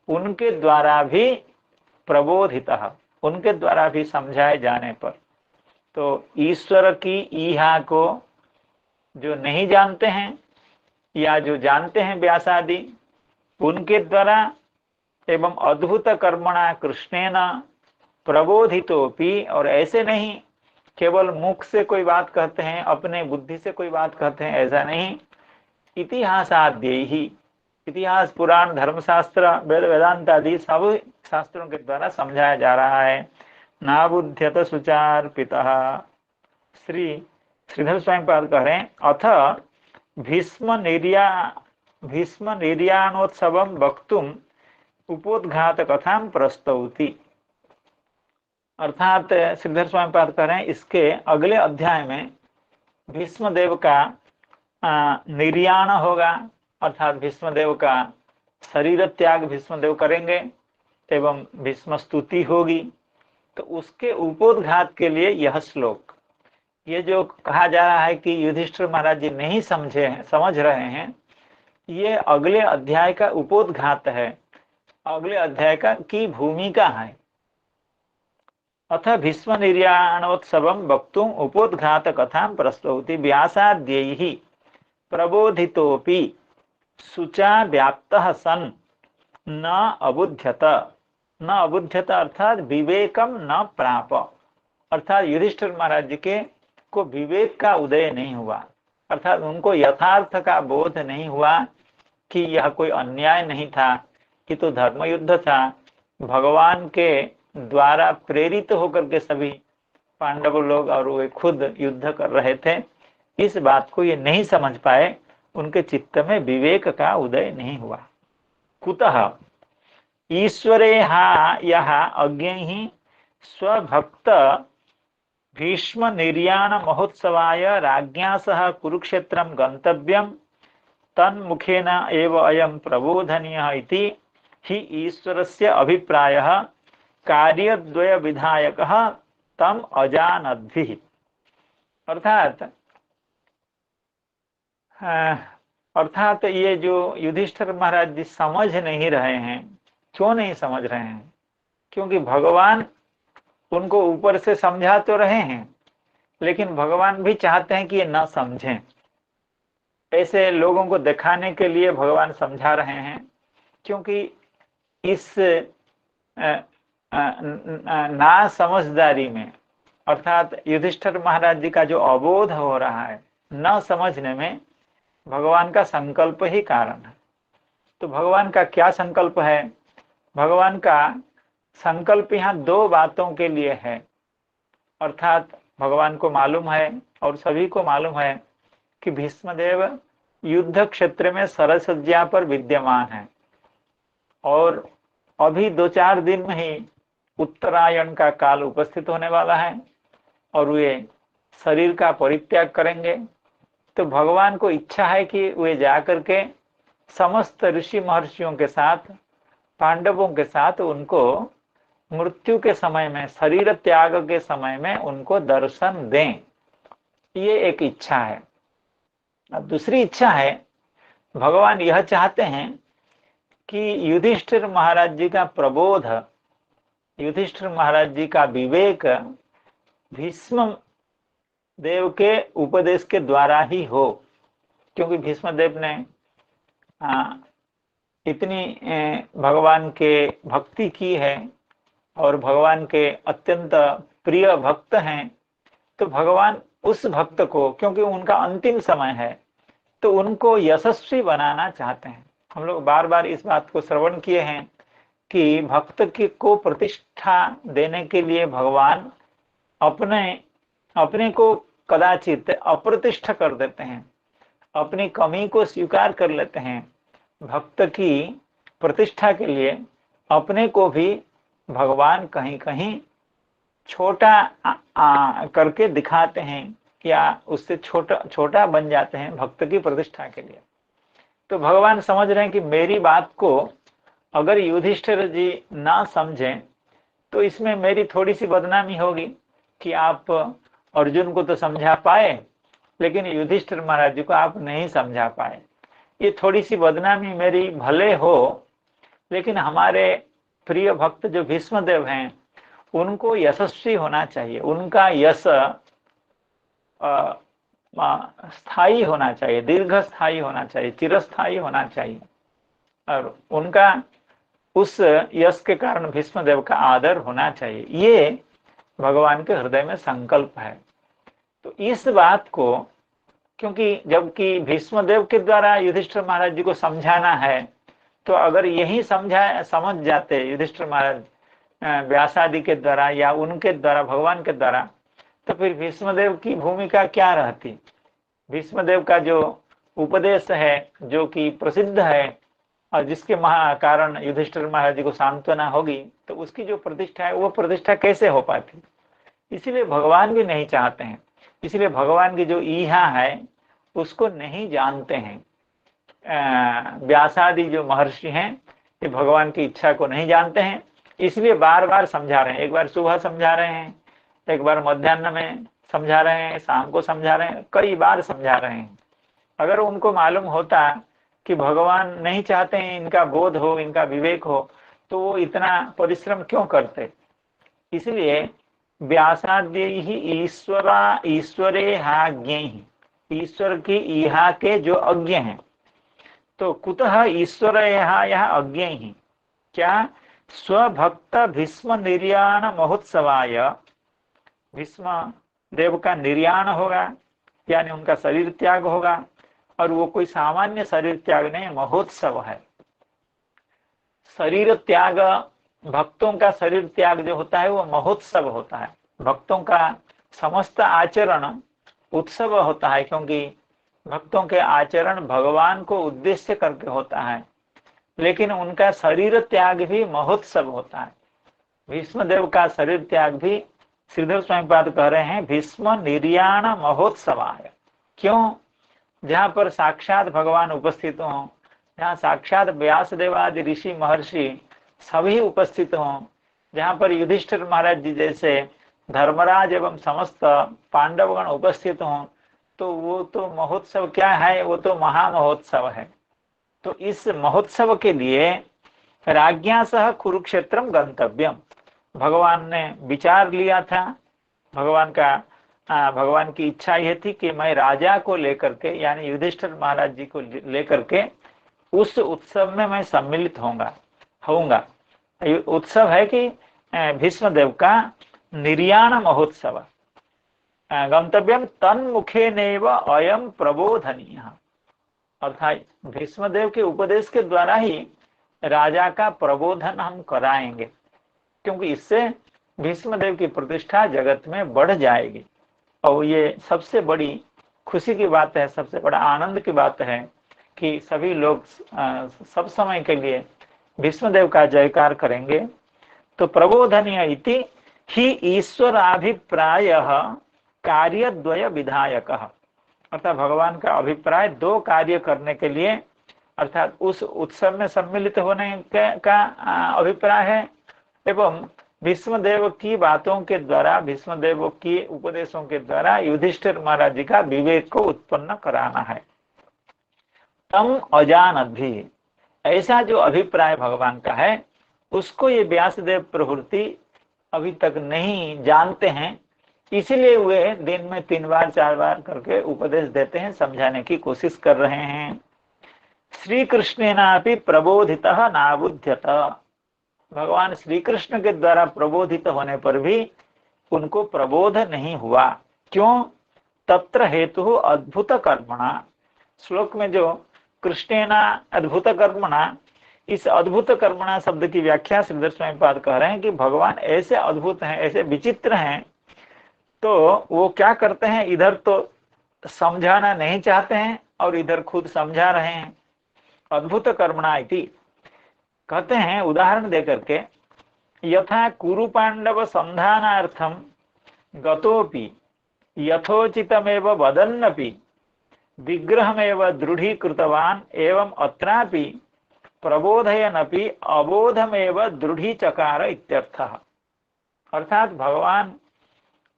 उनके द्वारा भी प्रबोधित, उनके द्वारा भी समझाए जाने पर, तो ईश्वर की ईहा को जो नहीं जानते हैं या जो जानते हैं व्यासादि, उनके द्वारा एवं अद्भुत कर्मणा कृष्णेन प्रबोधितोपि, और ऐसे नहीं केवल मुख से कोई बात कहते हैं, अपने बुद्धि से कोई बात कहते हैं, ऐसा नहीं। इतिहासाद्य ही, इतिहास, पुराण, धर्मशास्त्र, वेद वेदांत आदि सब शास्त्रों के द्वारा समझाया जा रहा है। नाबुध्यत सुचार पिता, श्री श्रीधर स्वामीपाद कह रहे हैं, अथ भीष्म निर्याणोत्सवम वक्तुम उपोद्घात कथाम प्रस्तौति। अर्थात श्रीधर स्वामीपाद कह रहे हैं, इसके अगले अध्याय में भीष्मदेव का निर्याण होगा, अर्थात भीष्मदेव का शरीर त्याग भीष्मदेव करेंगे एवं भीष्म स्तुति होगी। तो उसके उपोद्घात के लिए यह श्लोक, ये जो कहा जा रहा है कि युधिष्ठिर महाराज जी नहीं समझ रहे हैं, ये अगले अध्याय का उपोद्घात है, अगले अध्याय का की भूमिका है। अथ भीष्म निर्याणोत्सवम वक्तुम उपोद्घात कथां प्रस्तौति व्यासाद्यैहि प्रबोधितोपि शुचा व्याप्तः सन् न अबुध्यत। न अबुध्यत अर्थात विवेकम न प्राप, अर्थात युधिष्ठिर महाराज जी के को विवेक का उदय नहीं हुआ, अर्थात उनको यथार्थ का बोध नहीं हुआ कि यह कोई अन्याय नहीं था, कि तो धर्म युद्ध था, भगवान के द्वारा प्रेरित होकर के सभी पांडव लोग और वे खुद युद्ध कर रहे थे। इस बात को ये नहीं समझ पाए, उनके चित्त में विवेक का उदय नहीं हुआ। कुतः ईश्वरे हा यह अज्ञैः स्वभक्त भीष्म निर्याण महोत्सवाय राज्ञा सह कुरुक्षेत्रं गंतव्यं तन्मुखेन एव अयं प्रबोधनीयः इति हि ईश्वरस्य अभिप्रायः कार्यद्वय विधायकः तम अजानद्भिः। अर्थात ये जो युधिष्ठिर महाराज जी समझ नहीं रहे हैं, क्यों नहीं समझ रहे हैं? क्योंकि भगवान उनको ऊपर से समझा तो रहे हैं, लेकिन भगवान भी चाहते हैं कि ये न समझें। ऐसे लोगों को दिखाने के लिए भगवान समझा रहे हैं, क्योंकि इस ना समझदारी में, अर्थात युधिष्ठिर महाराज जी का जो अबोध हो रहा है, न समझने में भगवान का संकल्प ही कारण है। तो भगवान का क्या संकल्प है? भगवान का संकल्प यहाँ दो बातों के लिए है। अर्थात भगवान को मालूम है और सभी को मालूम है कि भीष्मदेव युद्ध क्षेत्र में सरसज्जा पर विद्यमान है, और अभी 2-4 दिन में ही उत्तरायण का काल उपस्थित होने वाला है और वे शरीर का परित्याग करेंगे। तो भगवान को इच्छा है कि वे जाकर के समस्त ऋषि महर्षियों के साथ, पांडवों के साथ उनको मृत्यु के समय में, शरीर त्याग के समय में उनको दर्शन दें। ये एक इच्छा है। अब दूसरी इच्छा है, भगवान यह चाहते हैं कि युधिष्ठिर महाराज जी का प्रबोध, युधिष्ठिर महाराज जी का विवेक भीष्म देव के उपदेश के द्वारा ही हो, क्योंकि भीष्मदेव ने इतनी भगवान के भक्ति की है और भगवान के अत्यंत प्रिय भक्त हैं। तो भगवान उस भक्त को, क्योंकि उनका अंतिम समय है, तो उनको यशस्वी बनाना चाहते हैं। हम लोग बार बार इस बात को श्रवण किए हैं कि भक्त को प्रतिष्ठा देने के लिए भगवान अपने को कदाचित अप्रतिष्ठ कर देते हैं, अपनी कमी को स्वीकार कर लेते हैं। भक्त की प्रतिष्ठा के लिए अपने को भी भगवान कहीं कहीं छोटा करके दिखाते हैं, या उससे छोटा बन जाते हैं भक्त की प्रतिष्ठा के लिए। तो भगवान समझ रहे हैं कि मेरी बात को अगर युधिष्ठिर जी ना समझें तो इसमें मेरी थोड़ी सी बदनामी होगी कि आप अर्जुन को तो समझा पाए लेकिन युधिष्ठिर महाराज जी को आप नहीं समझा पाए। ये थोड़ी सी बदनामी मेरी भले हो, लेकिन हमारे प्रिय भक्त जो भीष्मदेव हैं उनको यशस्वी होना चाहिए, उनका यश स्थायी होना चाहिए, दीर्घ स्थायी होना चाहिए, चिरस्थायी होना चाहिए, और उनका उस यश के कारण भीष्मदेव का आदर होना चाहिए। ये भगवान के हृदय में संकल्प है। तो इस बात को, क्योंकि जबकि भीष्मदेव के द्वारा युधिष्ठिर महाराज जी को समझाना है, तो अगर यही समझ जाते युधिष्ठिर महाराज व्यास आदि के द्वारा या उनके द्वारा, भगवान के द्वारा, तो फिर भीष्मदेव की भूमिका क्या रहती। भीष्मदेव का जो उपदेश है, जो कि प्रसिद्ध है और जिसके कारण युधिष्ठिर महाराज जी को सांत्वना होगी, तो उसकी जो प्रतिष्ठा है वो प्रतिष्ठा कैसे हो पाती। इसीलिए भगवान भी नहीं चाहते हैं, इसलिए भगवान की जो ईहा है उसको नहीं जानते हैं। व्यासादि जो महर्षि हैं ये भगवान की इच्छा को नहीं जानते हैं, इसलिए बार बार समझा रहे हैं। एक बार सुबह समझा रहे हैं, एक बार मध्याह्न में समझा रहे हैं, शाम को समझा रहे हैं, कई बार समझा रहे हैं। अगर उनको मालूम होता कि भगवान नहीं चाहते हैं इनका बोध हो, इनका विवेक हो, तो वो इतना परिश्रम क्यों करते। इसलिए व्यासाद्य ही ईश्वरे हा ज्ञेहि, ईश्वर की ईहा के जो अज्ञ हैं, तो कुतः ईश्वर यह अज्ञ ही क्या स्वभक्त भीष्म निर्याण महोत्सवाय, भीष्म देव का निर्याण होगा, यानी उनका शरीर त्याग होगा, और वो कोई सामान्य शरीर त्याग नहीं, महोत्सव है। शरीर त्याग, भक्तों का शरीर त्याग जो होता है वो महोत्सव होता है। भक्तों का समस्त आचरण उत्सव होता है, क्योंकि भक्तों के आचरण भगवान को उद्देश्य करके होता है, लेकिन उनका शरीर त्याग भी महोत्सव होता है। भीष्मदेव का शरीर त्याग भी श्रीधर स्वामीपाद कह रहे हैं भीष्म निर्याण महोत्सवाय। क्यों? जहाँ पर साक्षात भगवान उपस्थित हों, जहाँ साक्षात व्यासदेव आदि ऋषि महर्षि सभी उपस्थित हों, जहाँ पर युधिष्ठिर महाराज जी जैसे धर्मराज एवं समस्त पांडवगण उपस्थित हों, तो वो तो महोत्सव क्या है, वो तो महामहोत्सव है। तो इस महोत्सव के लिए राज्ञा सह कुरुक्षेत्रम गंतव्यम, भगवान ने विचार लिया था। भगवान की इच्छा यह थी कि मैं राजा को लेकर के, यानी युधिष्ठिर महाराज जी को लेकर के उस उत्सव में मैं सम्मिलित होऊंगा। उत्सव है कि भीष्मदेव का निर्याण महोत्सव। गंतव्यम तन्मुखे नैव अयम प्रबोधनीय, अर्थात भीष्मदेव के उपदेश के द्वारा ही राजा का प्रबोधन हम कराएंगे, क्योंकि इससे भीष्मदेव की प्रतिष्ठा जगत में बढ़ जाएगी। और ये सबसे बड़ी खुशी की बात है, सबसे बड़ा आनंद की बात है कि सभी लोग सब समय के लिए भीष्मदेव का जयकार करेंगे। तो प्रबोधनीय इति ही ईश्वराभिप्राय कार्यद्वय विधायक, अर्थात भगवान का अभिप्राय दो कार्य करने के लिए, अर्थात उस उत्सव में सम्मिलित होने का अभिप्राय है, एवं भीष्मदेव की बातों के द्वारा, भीष्मदेव की उपदेशों के द्वारा युधिष्ठिर महाराज जी का विवेक को उत्पन्न कराना है। तम अजानत भी, ऐसा जो अभिप्राय भगवान का है उसको ये व्यासदेव प्रवृत्ति अभी तक नहीं जानते हैं, इसीलिए वे दिन में 3 बार 4 बार करके उपदेश देते हैं, समझाने की कोशिश कर रहे हैं। श्री कृष्णेनापि प्रबोधितः नाबुध्यत, भगवान श्री कृष्ण के द्वारा प्रबोधित होने पर भी उनको प्रबोध नहीं हुआ। क्यों? तत्र हेतु अद्भुत कर्मणा, श्लोक में जो कृष्णेना अद्भुत कर्मणा, इस अद्भुत कर्मणा शब्द की व्याख्या श्रीधर स्वामी पाद कह रहे हैं कि भगवान ऐसे अद्भुत हैं, ऐसे विचित्र हैं, तो वो क्या करते हैं, इधर तो समझाना नहीं चाहते हैं और इधर खुद समझा रहे हैं। अद्भुत कर्मणा इति कहते हैं उदाहरण देकर के, यथा कुरु पांडव संधानार्थम गतोपि यथोचितमेव वदन्नपि विग्रहमेव दृढ़ीकृतवान् एवं अत्रापि प्रबोधयनपि अबोधमेव दृढ़ीचकार इत्यर्थः। अर्थात भगवान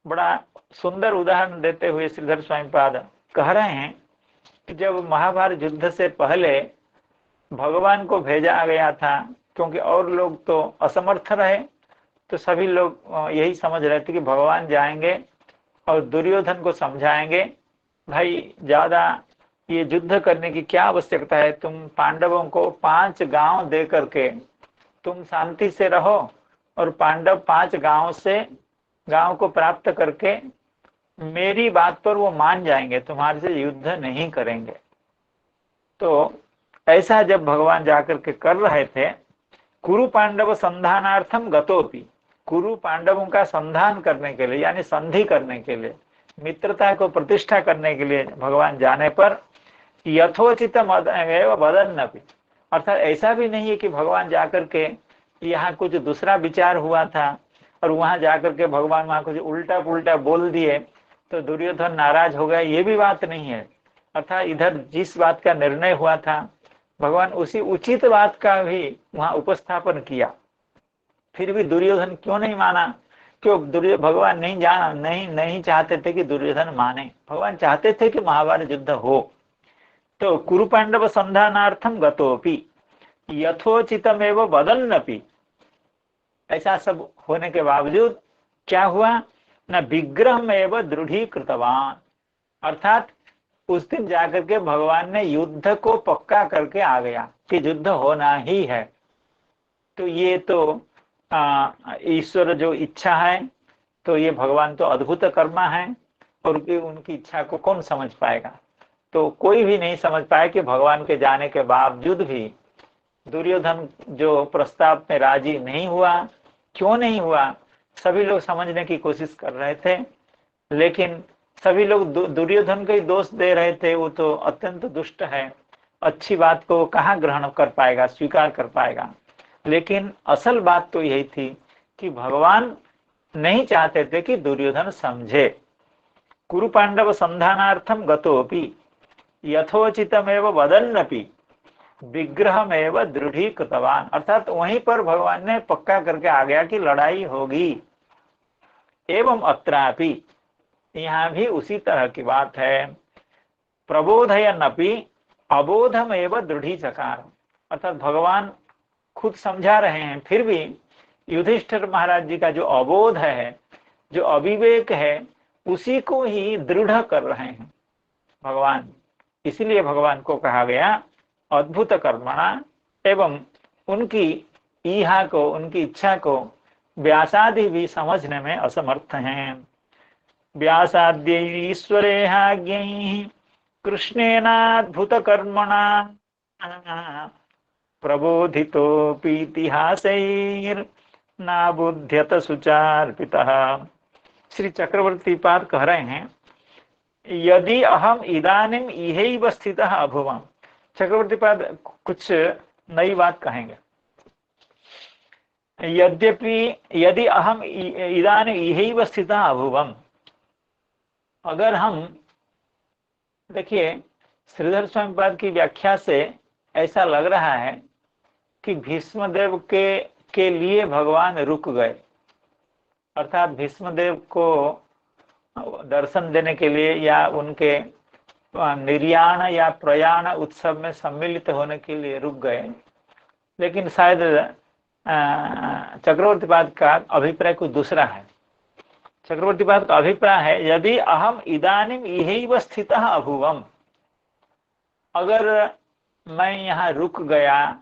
बड़ा सुंदर उदाहरण देते हुए श्रीधर स्वामी पाद कह रहे हैं कि जब महाभारत युद्ध से पहले भगवान को भेजा गया था, क्योंकि और लोग तो असमर्थ रहे, तो सभी लोग यही समझ रहे थे कि भगवान जाएंगे और दुर्योधन को समझाएंगे, भाई ज्यादा ये युद्ध करने की क्या आवश्यकता है, तुम पांडवों को 5 गांव दे करके तुम शांति से रहो और पांडव 5 गांव को प्राप्त करके मेरी बात पर वो मान जाएंगे, तुम्हारे से युद्ध नहीं करेंगे। तो ऐसा जब भगवान जाकर के कर रहे थे, कुरु पांडव संधानार्थम गतोपि, कुरु पांडवों का संधान करने के लिए यानी संधि करने के लिए, मित्रता को प्रतिष्ठा करने के लिए भगवान जाने पर यथोचित वदन्नपि, अर्थात ऐसा भी नहीं है कि भगवान जाकर के यहाँ कुछ दूसरा विचार हुआ था और वहां जाकर के भगवान वहां कुछ उल्टा पुल्टा बोल दिए तो दुर्योधन नाराज हो गया, ये भी बात नहीं है। अर्थात इधर जिस बात का निर्णय हुआ था भगवान उसी उचित बात का भी वहां उपस्थापन किया, फिर भी दुर्योधन क्यों नहीं माना, क्यों भगवान नहीं चाहते थे कि दुर्योधन माने, भगवान चाहते थे कि महाभारत युद्ध हो। तो कुरु पांडव संधानार्थम गतोपि यथोचितमेव वदन्नपि, ऐसा सब होने के बावजूद क्या हुआ, न विग्रहमेव दृढ़ीकृतवान, अर्थात उस दिन जाकर के भगवान ने युद्ध को पक्का करके आ गया कि युद्ध होना ही है। तो ये तो ईश्वर जो इच्छा है, तो ये भगवान तो अद्भुत कर्मा है और उनकी इच्छा को कौन समझ पाएगा। तो कोई भी नहीं समझ पाया कि भगवान के जाने के बावजूद भी दुर्योधन जो प्रस्ताव में राजी नहीं हुआ, क्यों नहीं हुआ, सभी लोग समझने की कोशिश कर रहे थे, लेकिन सभी लोग दुर्योधन को ही दोष दे रहे थे, वो तो अत्यंत दुष्ट है, अच्छी बात को कहाँ ग्रहण कर पाएगा, स्वीकार कर पाएगा। लेकिन असल बात तो यही थी कि भगवान नहीं चाहते थे कि दुर्योधन समझे। कुरु पांडव संधानार्थम गतोपि यथोचितमेव वदन्नपि विग्रहमेव दृढ़ीकृतवान, अर्थात वहीं पर भगवान ने पक्का करके आ गया कि लड़ाई होगी। एवं अत्रापि, यहाँ भी उसी तरह की बात है, प्रबोधयन्नपि अबोधमेव दृढ़ीचकार, अर्थात भगवान खुद समझा रहे हैं, फिर भी युधिष्ठिर महाराज जी का जो अबोध है, जो अविवेक है, उसी को ही दृढ़ कर रहे हैं भगवान। इसलिए भगवान को कहा गया अद्भुत कर्मणा, एवं उनकी ईहा को, उनकी इच्छा को व्यासादि भी समझने में असमर्थ हैं। व्यासाद्य ईश्वरेहाज्ञैः कृष्णेनाद्भुत कर्मणा प्रबोधितोऽपीतिहासैर्नाबुध्यत सुचार्पितः। श्री चक्रवर्ती पाद कह रहे हैं, यदि अहम इदानीम इहैव स्थितः अभुवम्। चक्रवर्ती पाद कुछ नई बात कहेंगे। यद्यपि यदि अहम इदानीम इहैव स्थितः अभुवम्, अगर हम देखिए श्रीधर स्वामी पाद की व्याख्या से ऐसा लग रहा है कि भीष्मदेव के लिए भगवान रुक गए, अर्थात भीष्मदेव को दर्शन देने के लिए या उनके निर्याण या प्रयाण उत्सव में सम्मिलित होने के लिए रुक गए। लेकिन शायद चक्रवर्ती पाद का अभिप्राय कुछ दूसरा है। चक्रवर्ती पाद का अभिप्राय है, यदि अहम इदानीम इहैव स्थितः अभुवम्, अगर मैं यहाँ रुक गया,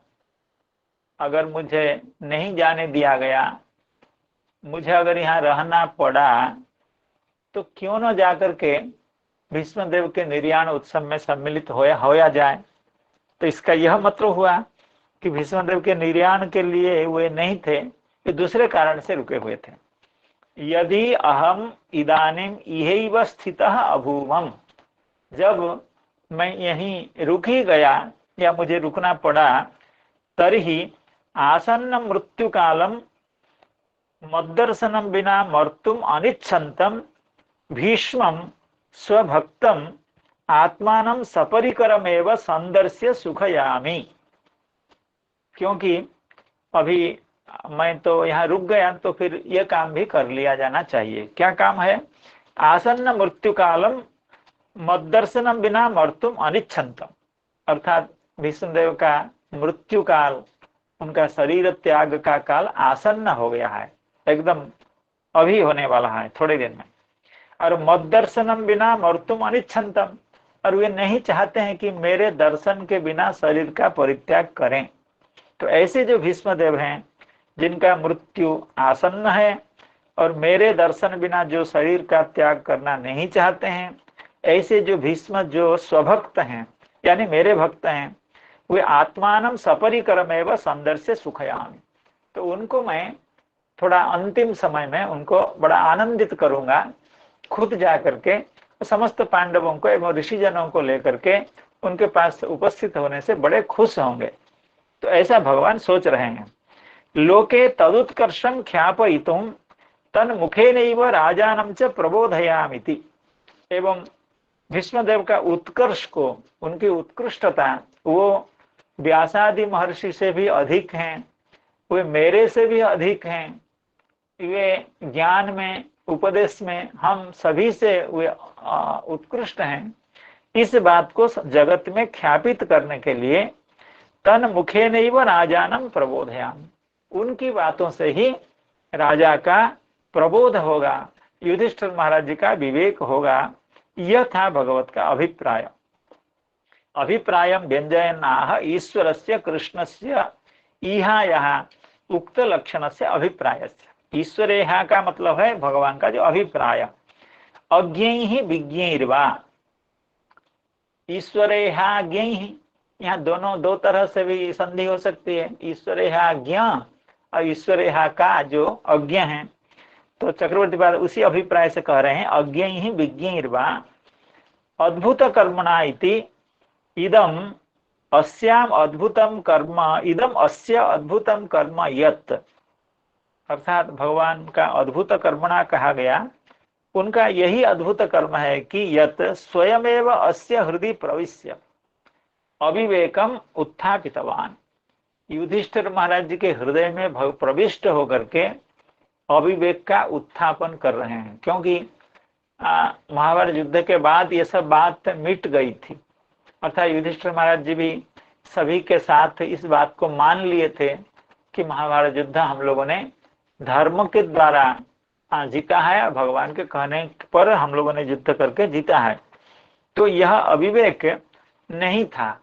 अगर मुझे नहीं जाने दिया गया, मुझे अगर यहाँ रहना पड़ा, तो क्यों न जाकर के भीष्मदेव के निर्याण उत्सव में सम्मिलित होया जाए। तो इसका यह मतलब हुआ कि भीष्मदेव के निर्याण के लिए वे नहीं थे, ये दूसरे कारण से रुके हुए थे। यदि अहम इदानीम इहैव स्थितः अभूवम, जब मैं यहीं रुक ही गया या मुझे रुकना पड़ा, तर्हि आसन्न मृत्यु कालम मद्दर्शनम बिना मर्तुम अनिच्छन्तम भीष्मं स्वभक्तम आत्मानं सपरिकरमेव संदर्श्य सुखयामि। क्योंकि अभी मैं तो यहाँ रुक गया, तो फिर यह काम भी कर लिया जाना चाहिए। क्या काम है? आसन्न मृत्यु कालम मद्दर्शनम बिना मर्तुम अनिच्छन्तम, अर्थात भीष्मदेव का मृत्यु काल, उनका शरीर त्याग का काल आसन्न हो गया है, एकदम अभी होने वाला है, थोड़े दिन में। और मद्दर्शनम बिना मर्तुम अनिच्छन्तम, और वे नहीं चाहते हैं कि मेरे दर्शन के बिना शरीर का परित्याग करें। तो ऐसे जो भीष्मदेव हैं जिनका मृत्यु आसन्न है और मेरे दर्शन बिना जो शरीर का त्याग करना नहीं चाहते हैं, ऐसे जो भीष्म जो स्वभक्त हैं यानी मेरे भक्त हैं, वे आत्मानं सपरिकरमेव संदर्श्य सुखयामि, तो उनको मैं थोड़ा अंतिम समय में उनको बड़ा आनंदित करूंगा, खुद जा करके समस्त पांडवों को एवं ऋषिजनों को लेकर के उनके पास उपस्थित होने से बड़े खुश होंगे। तो ऐसा भगवान सोच रहे हैं। लोके तदुत्कर्षं ख्यापयितुं तन्मुखेनैव राजानं च प्रबोधयामिति, एवं भीष्मदेव का उत्कर्ष को, उनकी उत्कृष्टता, वो व्यासादि महर्षि से भी अधिक हैं, वे मेरे से भी अधिक हैं, वे ज्ञान में, उपदेश में हम सभी से वे उत्कृष्ट हैं। इस बात को जगत में ख्यापित करने के लिए तन मुखे नैव राजानम प्रबोधयामि, उनकी बातों से ही राजा का प्रबोध होगा, युधिष्ठिर महाराज जी का विवेक होगा। यह था भगवत का अभिप्राय। अभिप्रायम व्यंजयन्नाह ईश्वरस्य कृष्णस्य इहायः उक्त लक्षणस्य अभिप्रायस्य। ईश्वरेहा का मतलब है भगवान का जो अभिप्राय। अज्ञैहि विज्ञैर्वा, ईश्वरेहा ज्ञैहि, यहाँ दोनों दो तरह से भी संधि हो सकती है, ईश्वरेहा ज्ञ और ईश्वरेहा का जो अज्ञ है। तो चक्रवर्ती बाल उसी अभिप्राय से कह रहे हैं, अज्ञैहि विज्ञैर्वा अद्भुत कर्मणा इति इदम अस्याम अद्भुतम कर्म, इदम अस्य अद्भुतम कर्म यत्, अर्थात भगवान का अद्भुत कर्मणा कहा गया, उनका यही अद्भुत कर्म है कि यत् स्वयमेव अस्य हृदय प्रविश्य अविवेकम उत्थापितवान, युधिष्ठिर महाराज जी के हृदय में प्रविष्ट होकर के अविवेक का उत्थापन कर रहे हैं। क्योंकि महाभारत युद्ध के बाद ये सब बात मिट गई थी, अर्थात युधिष्ठिर महाराज जी भी सभी के साथ इस बात को मान लिए थे कि महाभारत युद्ध हम लोगों ने धर्म के द्वारा जीता है, भगवान के कहने पर हम लोगों ने युद्ध करके जीता है। तो यह अविवेक नहीं था,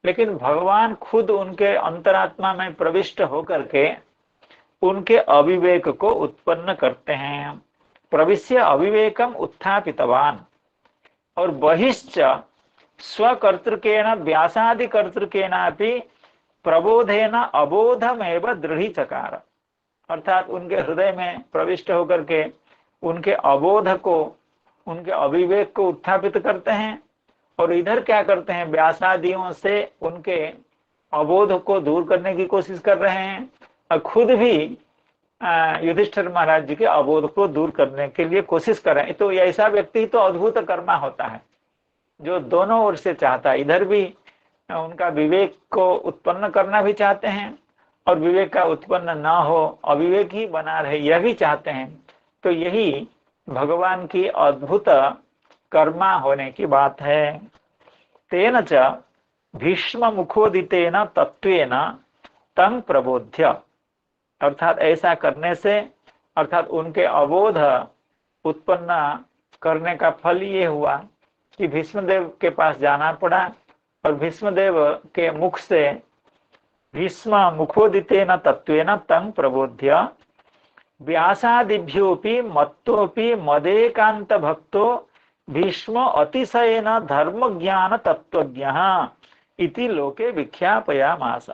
लेकिन भगवान खुद उनके अंतरात्मा में प्रविष्ट होकर के उनके अविवेक को उत्पन्न करते हैं। प्रविश्य अविवेकम उत्थापितवान, और बहिश्च स्वकर्तृकेण व्यासादि कर्तृकेनापि प्रबोधेन अबोधमेव दृढ़ीचकार, अर्थात उनके हृदय में प्रविष्ट होकर के उनके अबोध को, उनके अविवेक को उत्थापित करते हैं, और इधर क्या करते हैं, व्यासादियों से उनके अबोध को दूर करने की कोशिश कर रहे हैं, और खुद भी युधिष्ठिर महाराज जी के अबोध को दूर करने के लिए कोशिश कर रहे हैं। तो ऐसा व्यक्ति तो अद्भुत कर्मा होता है, जो दोनों ओर से चाहता है, इधर भी उनका विवेक को उत्पन्न करना भी चाहते हैं और विवेक का उत्पन्न न हो, अविवेक ही बना रहे, यह भी चाहते हैं। तो यही भगवान की अद्भुत कर्मा होने की बात है। तेन च भीष्म मुखोदितेन तत्वेन तं प्रबोध्य, अर्थात ऐसा करने से, अर्थात उनके अबोध उत्पन्न करने का फल ये हुआ कि भीष्मदेव के पास जाना पड़ा, और भीष्मदेव के मुख से, भीष्म मुखोदितेन तत्वेन तं प्रबोध्य व्यासादिभ्योपि मत्तोपि मदेकांत भक्तो भीष्म अतिशयेन धर्म ज्ञान तत्वज्ञः इति लोके विख्यापयामास।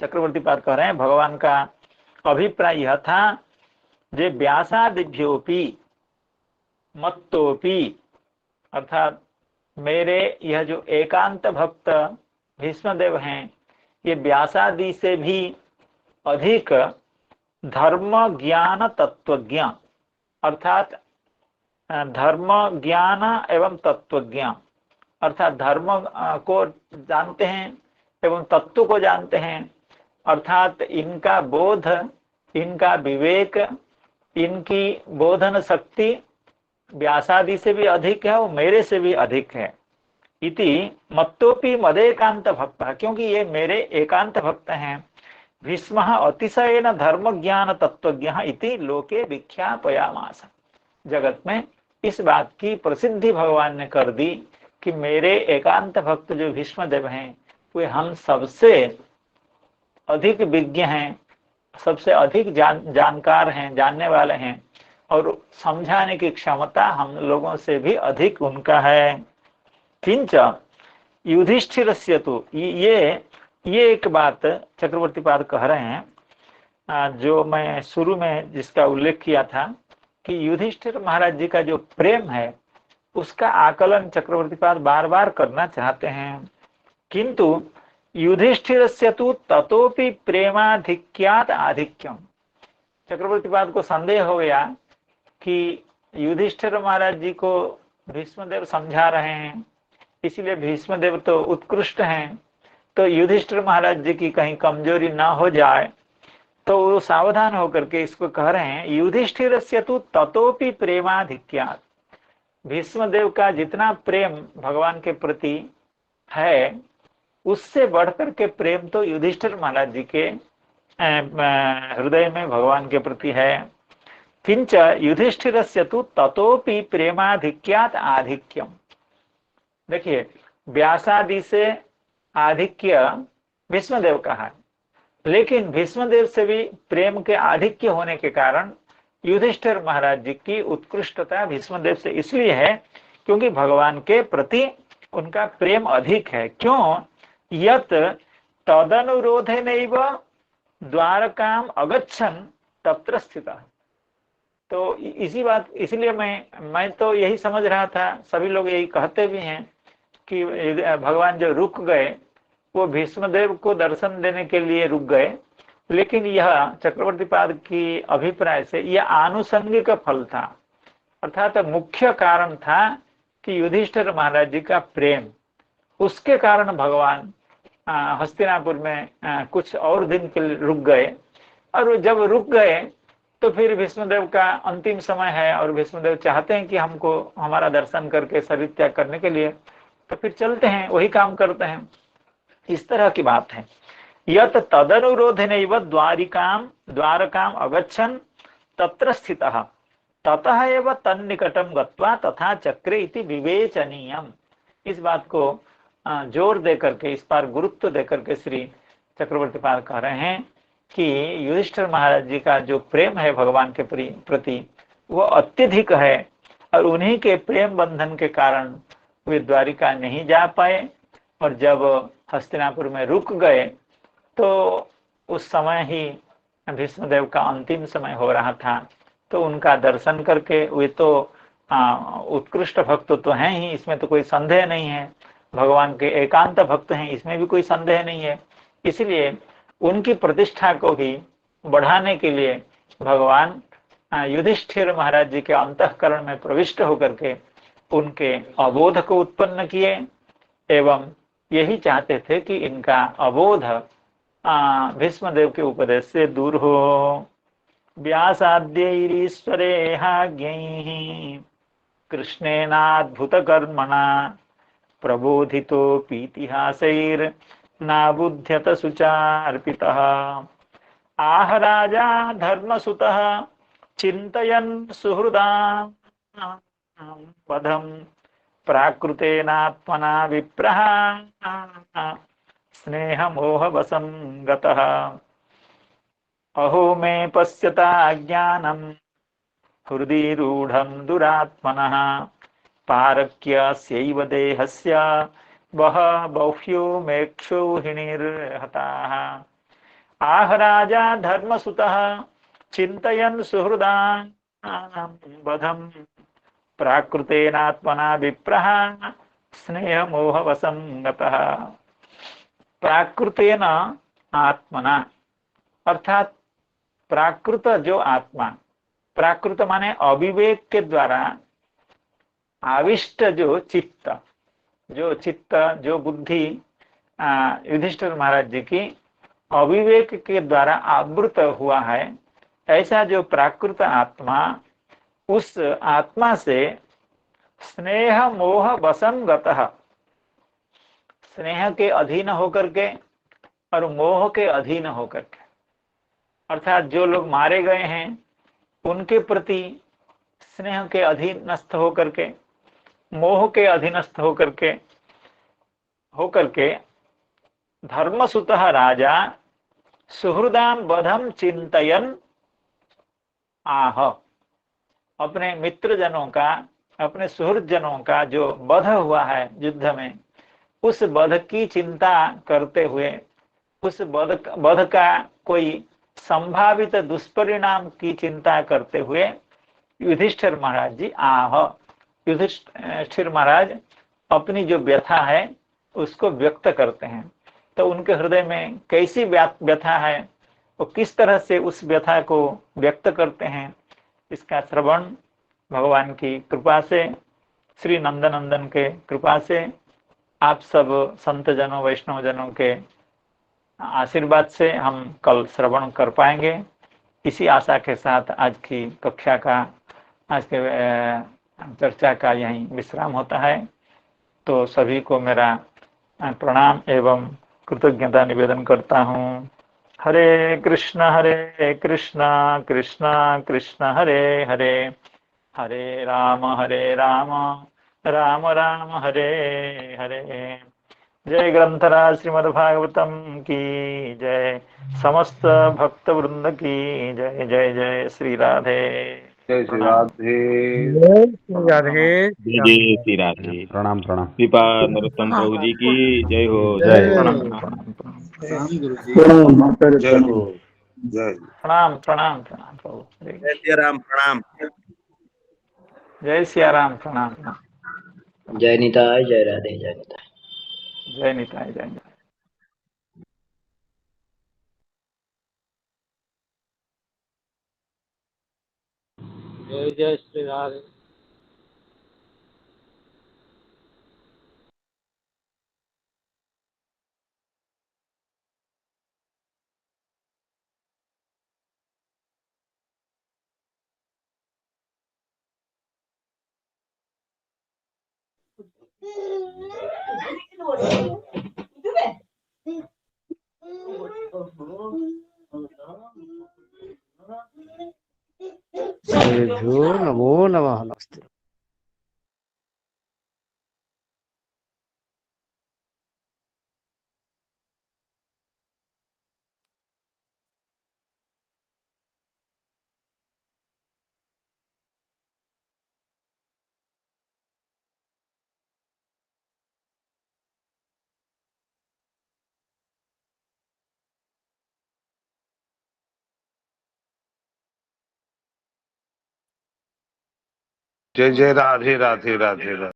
चक्रवर्ती पाद कह रहे हैं भगवान का अभिप्राय यह था, जे व्यासादिभ्योपि मत्तोपि, अर्थात मेरे यह जो एकांत भक्त भीष्मदेव हैं, ये व्यासादि से भी अधिक धर्म ज्ञान तत्वज्ञ, अर्थात धर्म ज्ञान एवं तत्वज्ञ, अर्थात धर्म को जानते हैं एवं तत्व को जानते हैं, अर्थात इनका बोध, इनका विवेक, इनकी बोधन शक्ति व्यासादि से भी अधिक है और मेरे से भी अधिक है। इति मत्तोपि मदेकांत भक्त, क्योंकि ये मेरे एकांत भक्त हैं। भीष्म अतिशयेन धर्म ज्ञान तत्वज्ञ इति लोके विख्यापयामास। जगत में इस बात की प्रसिद्धि भगवान ने कर दी कि मेरे एकांत भक्त जो भीष्मदेव हैं वे हम सबसे अधिक विज्ञ हैं, सबसे अधिक जानकार हैं, जानने वाले हैं, और समझाने की क्षमता हम लोगों से भी अधिक उनका है। किंच युधिष्ठिरस्य तो, ये एक बात चक्रवर्ती पाद कह रहे हैं जो मैं शुरू में जिसका उल्लेख किया था कि युधिष्ठिर महाराज जी का जो प्रेम है उसका आकलन चक्रवर्ती पाद बार बार करना चाहते हैं। किंतु युधिष्ठिरस्य तु ततोपि प्रेमाधिक्यात् आधिक्यम। चक्रवर्ती पाद को संदेह हो गया कि युधिष्ठिर महाराज जी को भीष्मदेव समझा रहे हैं, इसलिए भीष्मदेव तो उत्कृष्ट हैं, तो युधिष्ठिर महाराज जी की कहीं कमजोरी ना हो जाए, तो वो सावधान होकर के इसको कह रहे हैं युधिष्ठिरस्य तु ततोपि प्रेमाधिक्यात्। भीष्मदेव का जितना प्रेम भगवान के प्रति है उससे बढ़कर के प्रेम तो युधिष्ठिर महाराज जी के हृदय में भगवान के प्रति है। किंच युधिष्ठिरस्य तु ततोपि प्रेमाधिक्यात् आधिक्यम। देखिए, व्यासादि से आधिक्य भीष्मदेव का है, लेकिन भीष्मदेव से भी प्रेम के आधिक्य होने के कारण युधिष्ठिर महाराज जी की उत्कृष्टता भीष्मदेव से इसलिए है क्योंकि भगवान के प्रति उनका प्रेम अधिक है। क्यों? यत तदनुरोधेनैव द्वारकाम अगच्छन् तत्र स्थितः। तो इसी बात, इसलिए मैं तो यही समझ रहा था, सभी लोग यही कहते भी हैं कि भगवान जो रुक गए वो भीष्मदेव को दर्शन देने के लिए रुक गए, लेकिन यह चक्रवर्ती पाद की अभिप्राय से यह आनुषंगिक फल था, अर्थात मुख्य कारण था कि युधिष्ठिर महाराज जी का प्रेम, उसके कारण भगवान हस्तिनापुर में कुछ और दिन के लिए रुक गए। और जब रुक गए तो फिर भीष्मदेव का अंतिम समय है और भीष्मदेव चाहते हैं कि हमको हमारा दर्शन करके शरीर त्याग करने के लिए, तो फिर चलते हैं, वही काम करते हैं। इस तरह की बात है। यत तदनुरोधेनैव द्वारकाम अगच्छन् तत्र स्थितः ततः एव तन्निकटं गत्वा तथा चक्रे इति विवेचनीयम। इस बात को जोर दे करके, इस पर गुरुत्व दे करके श्री चक्रवर्ती पाद कह रहे हैं कि युधिष्ठिर महाराज जी का जो प्रेम है भगवान के प्रति वो अत्यधिक है, और उन्हीं के प्रेम बंधन के कारण वे द्वारिका नहीं जा पाए, और जब हस्तिनापुर में रुक गए तो उस समय ही भीष्मदेव का अंतिम समय हो रहा था। तो उनका दर्शन करके, वे तो उत्कृष्ट भक्त तो हैं ही, इसमें तो कोई संदेह नहीं है, भगवान के एकांत भक्त हैं, इसमें भी कोई संदेह नहीं है। इसलिए उनकी प्रतिष्ठा को ही बढ़ाने के लिए भगवान युधिष्ठिर महाराज जी के अंतःकरण में प्रविष्ट होकर के उनके अबोध को उत्पन्न किए, एवं यही चाहते थे कि इनका अबोध भीष्मदेव के उपदेश से दूर हो। व्यासाद्यैरीश्वरेहाज्ञैः कृष्णेनाद्भुतकर्मणा प्रबोधितोऽपीतिहासैर्नाबुध्यत सुचार्पितः आह राजा धर्मसुतः चिन्तयन् सुहृदां पदं प्राकृतेनात्मना विप्रः स्नेहमोहवशं गतः अहो मे पश्यता ज्ञानं हृदि रूढं दुरात्मनः पारक्यस्यैव देहस्य वह बह्व्यो मेक्षुहिणीर्हताः आह राजा धर्मसुतः चिन्तयन् सुहृदानां वधं प्राकृतेनात्मना विप्रः स्नेहमोहवशं गतः। प्राकृतेन आत्मना अर्थात प्राकृत जो आत्मा, प्राकृत माने अविवेक के द्वारा आविष्ट जो चित्त, जो बुद्धि युधिष्ठिर महाराज जी की अविवेक के द्वारा आवृत हुआ है, ऐसा जो प्राकृत आत्मा, उस आत्मा से स्नेह मोह वशंगतः, स्नेह के अधीन होकर के और मोह के अधीन होकर के, अर्थात जो लोग मारे गए हैं उनके प्रति स्नेह के अधीनस्थ होकर के, मोह के अधीनस्थ होकर के धर्मसुतः राजा सुहृदाम वधम चिंतयन आह, अपने मित्र जनों का, अपने सुहृद जनों का जो वध हुआ है युद्ध में, उस वध की चिंता करते हुए, उस वध का कोई संभावित दुष्परिणाम की चिंता करते हुए युधिष्ठिर महाराज जी आह, युधिष्ठिर महाराज अपनी जो व्यथा है उसको व्यक्त करते हैं। तो उनके हृदय में कैसी व्यथा है, वो किस तरह से उस व्यथा को व्यक्त करते हैं, इसका श्रवण भगवान की कृपा से, श्री नंदनंदन के कृपा से, आप सब संत जनों वैष्णव जनों के आशीर्वाद से हम कल श्रवण कर पाएंगे। इसी आशा के साथ आज की कक्षा का, आज के चर्चा का यहीं विश्राम होता है। तो सभी को मेरा प्रणाम एवं कृतज्ञता निवेदन करता हूँ। हरे कृष्ण कृष्ण कृष्ण हरे हरे, हरे राम राम राम हरे हरे। जय ग्रंथराज श्रीमद्भागवतम की जय, समस्त भक्त वृंद की जय। जय जय श्री राधे। जय श्री राधे। राधे जय जय श्री राधे। प्रणाम प्रणाम। कृपा नरोत्तम प्रभु जी की जय हो। जय हो। राम गुरु जी। जय हो। जय। प्रणाम प्रणाम प्रणाम प्रभु। जय सिया राम। प्रणाम। जय सिया राम। प्रणाम। जय निताय, जय राधे, जय निताय। जय निताय, जय निताय। जय जय श्री राधे। नमो नमः। नमस्ते। जय जय राधे राधे राधे राधे।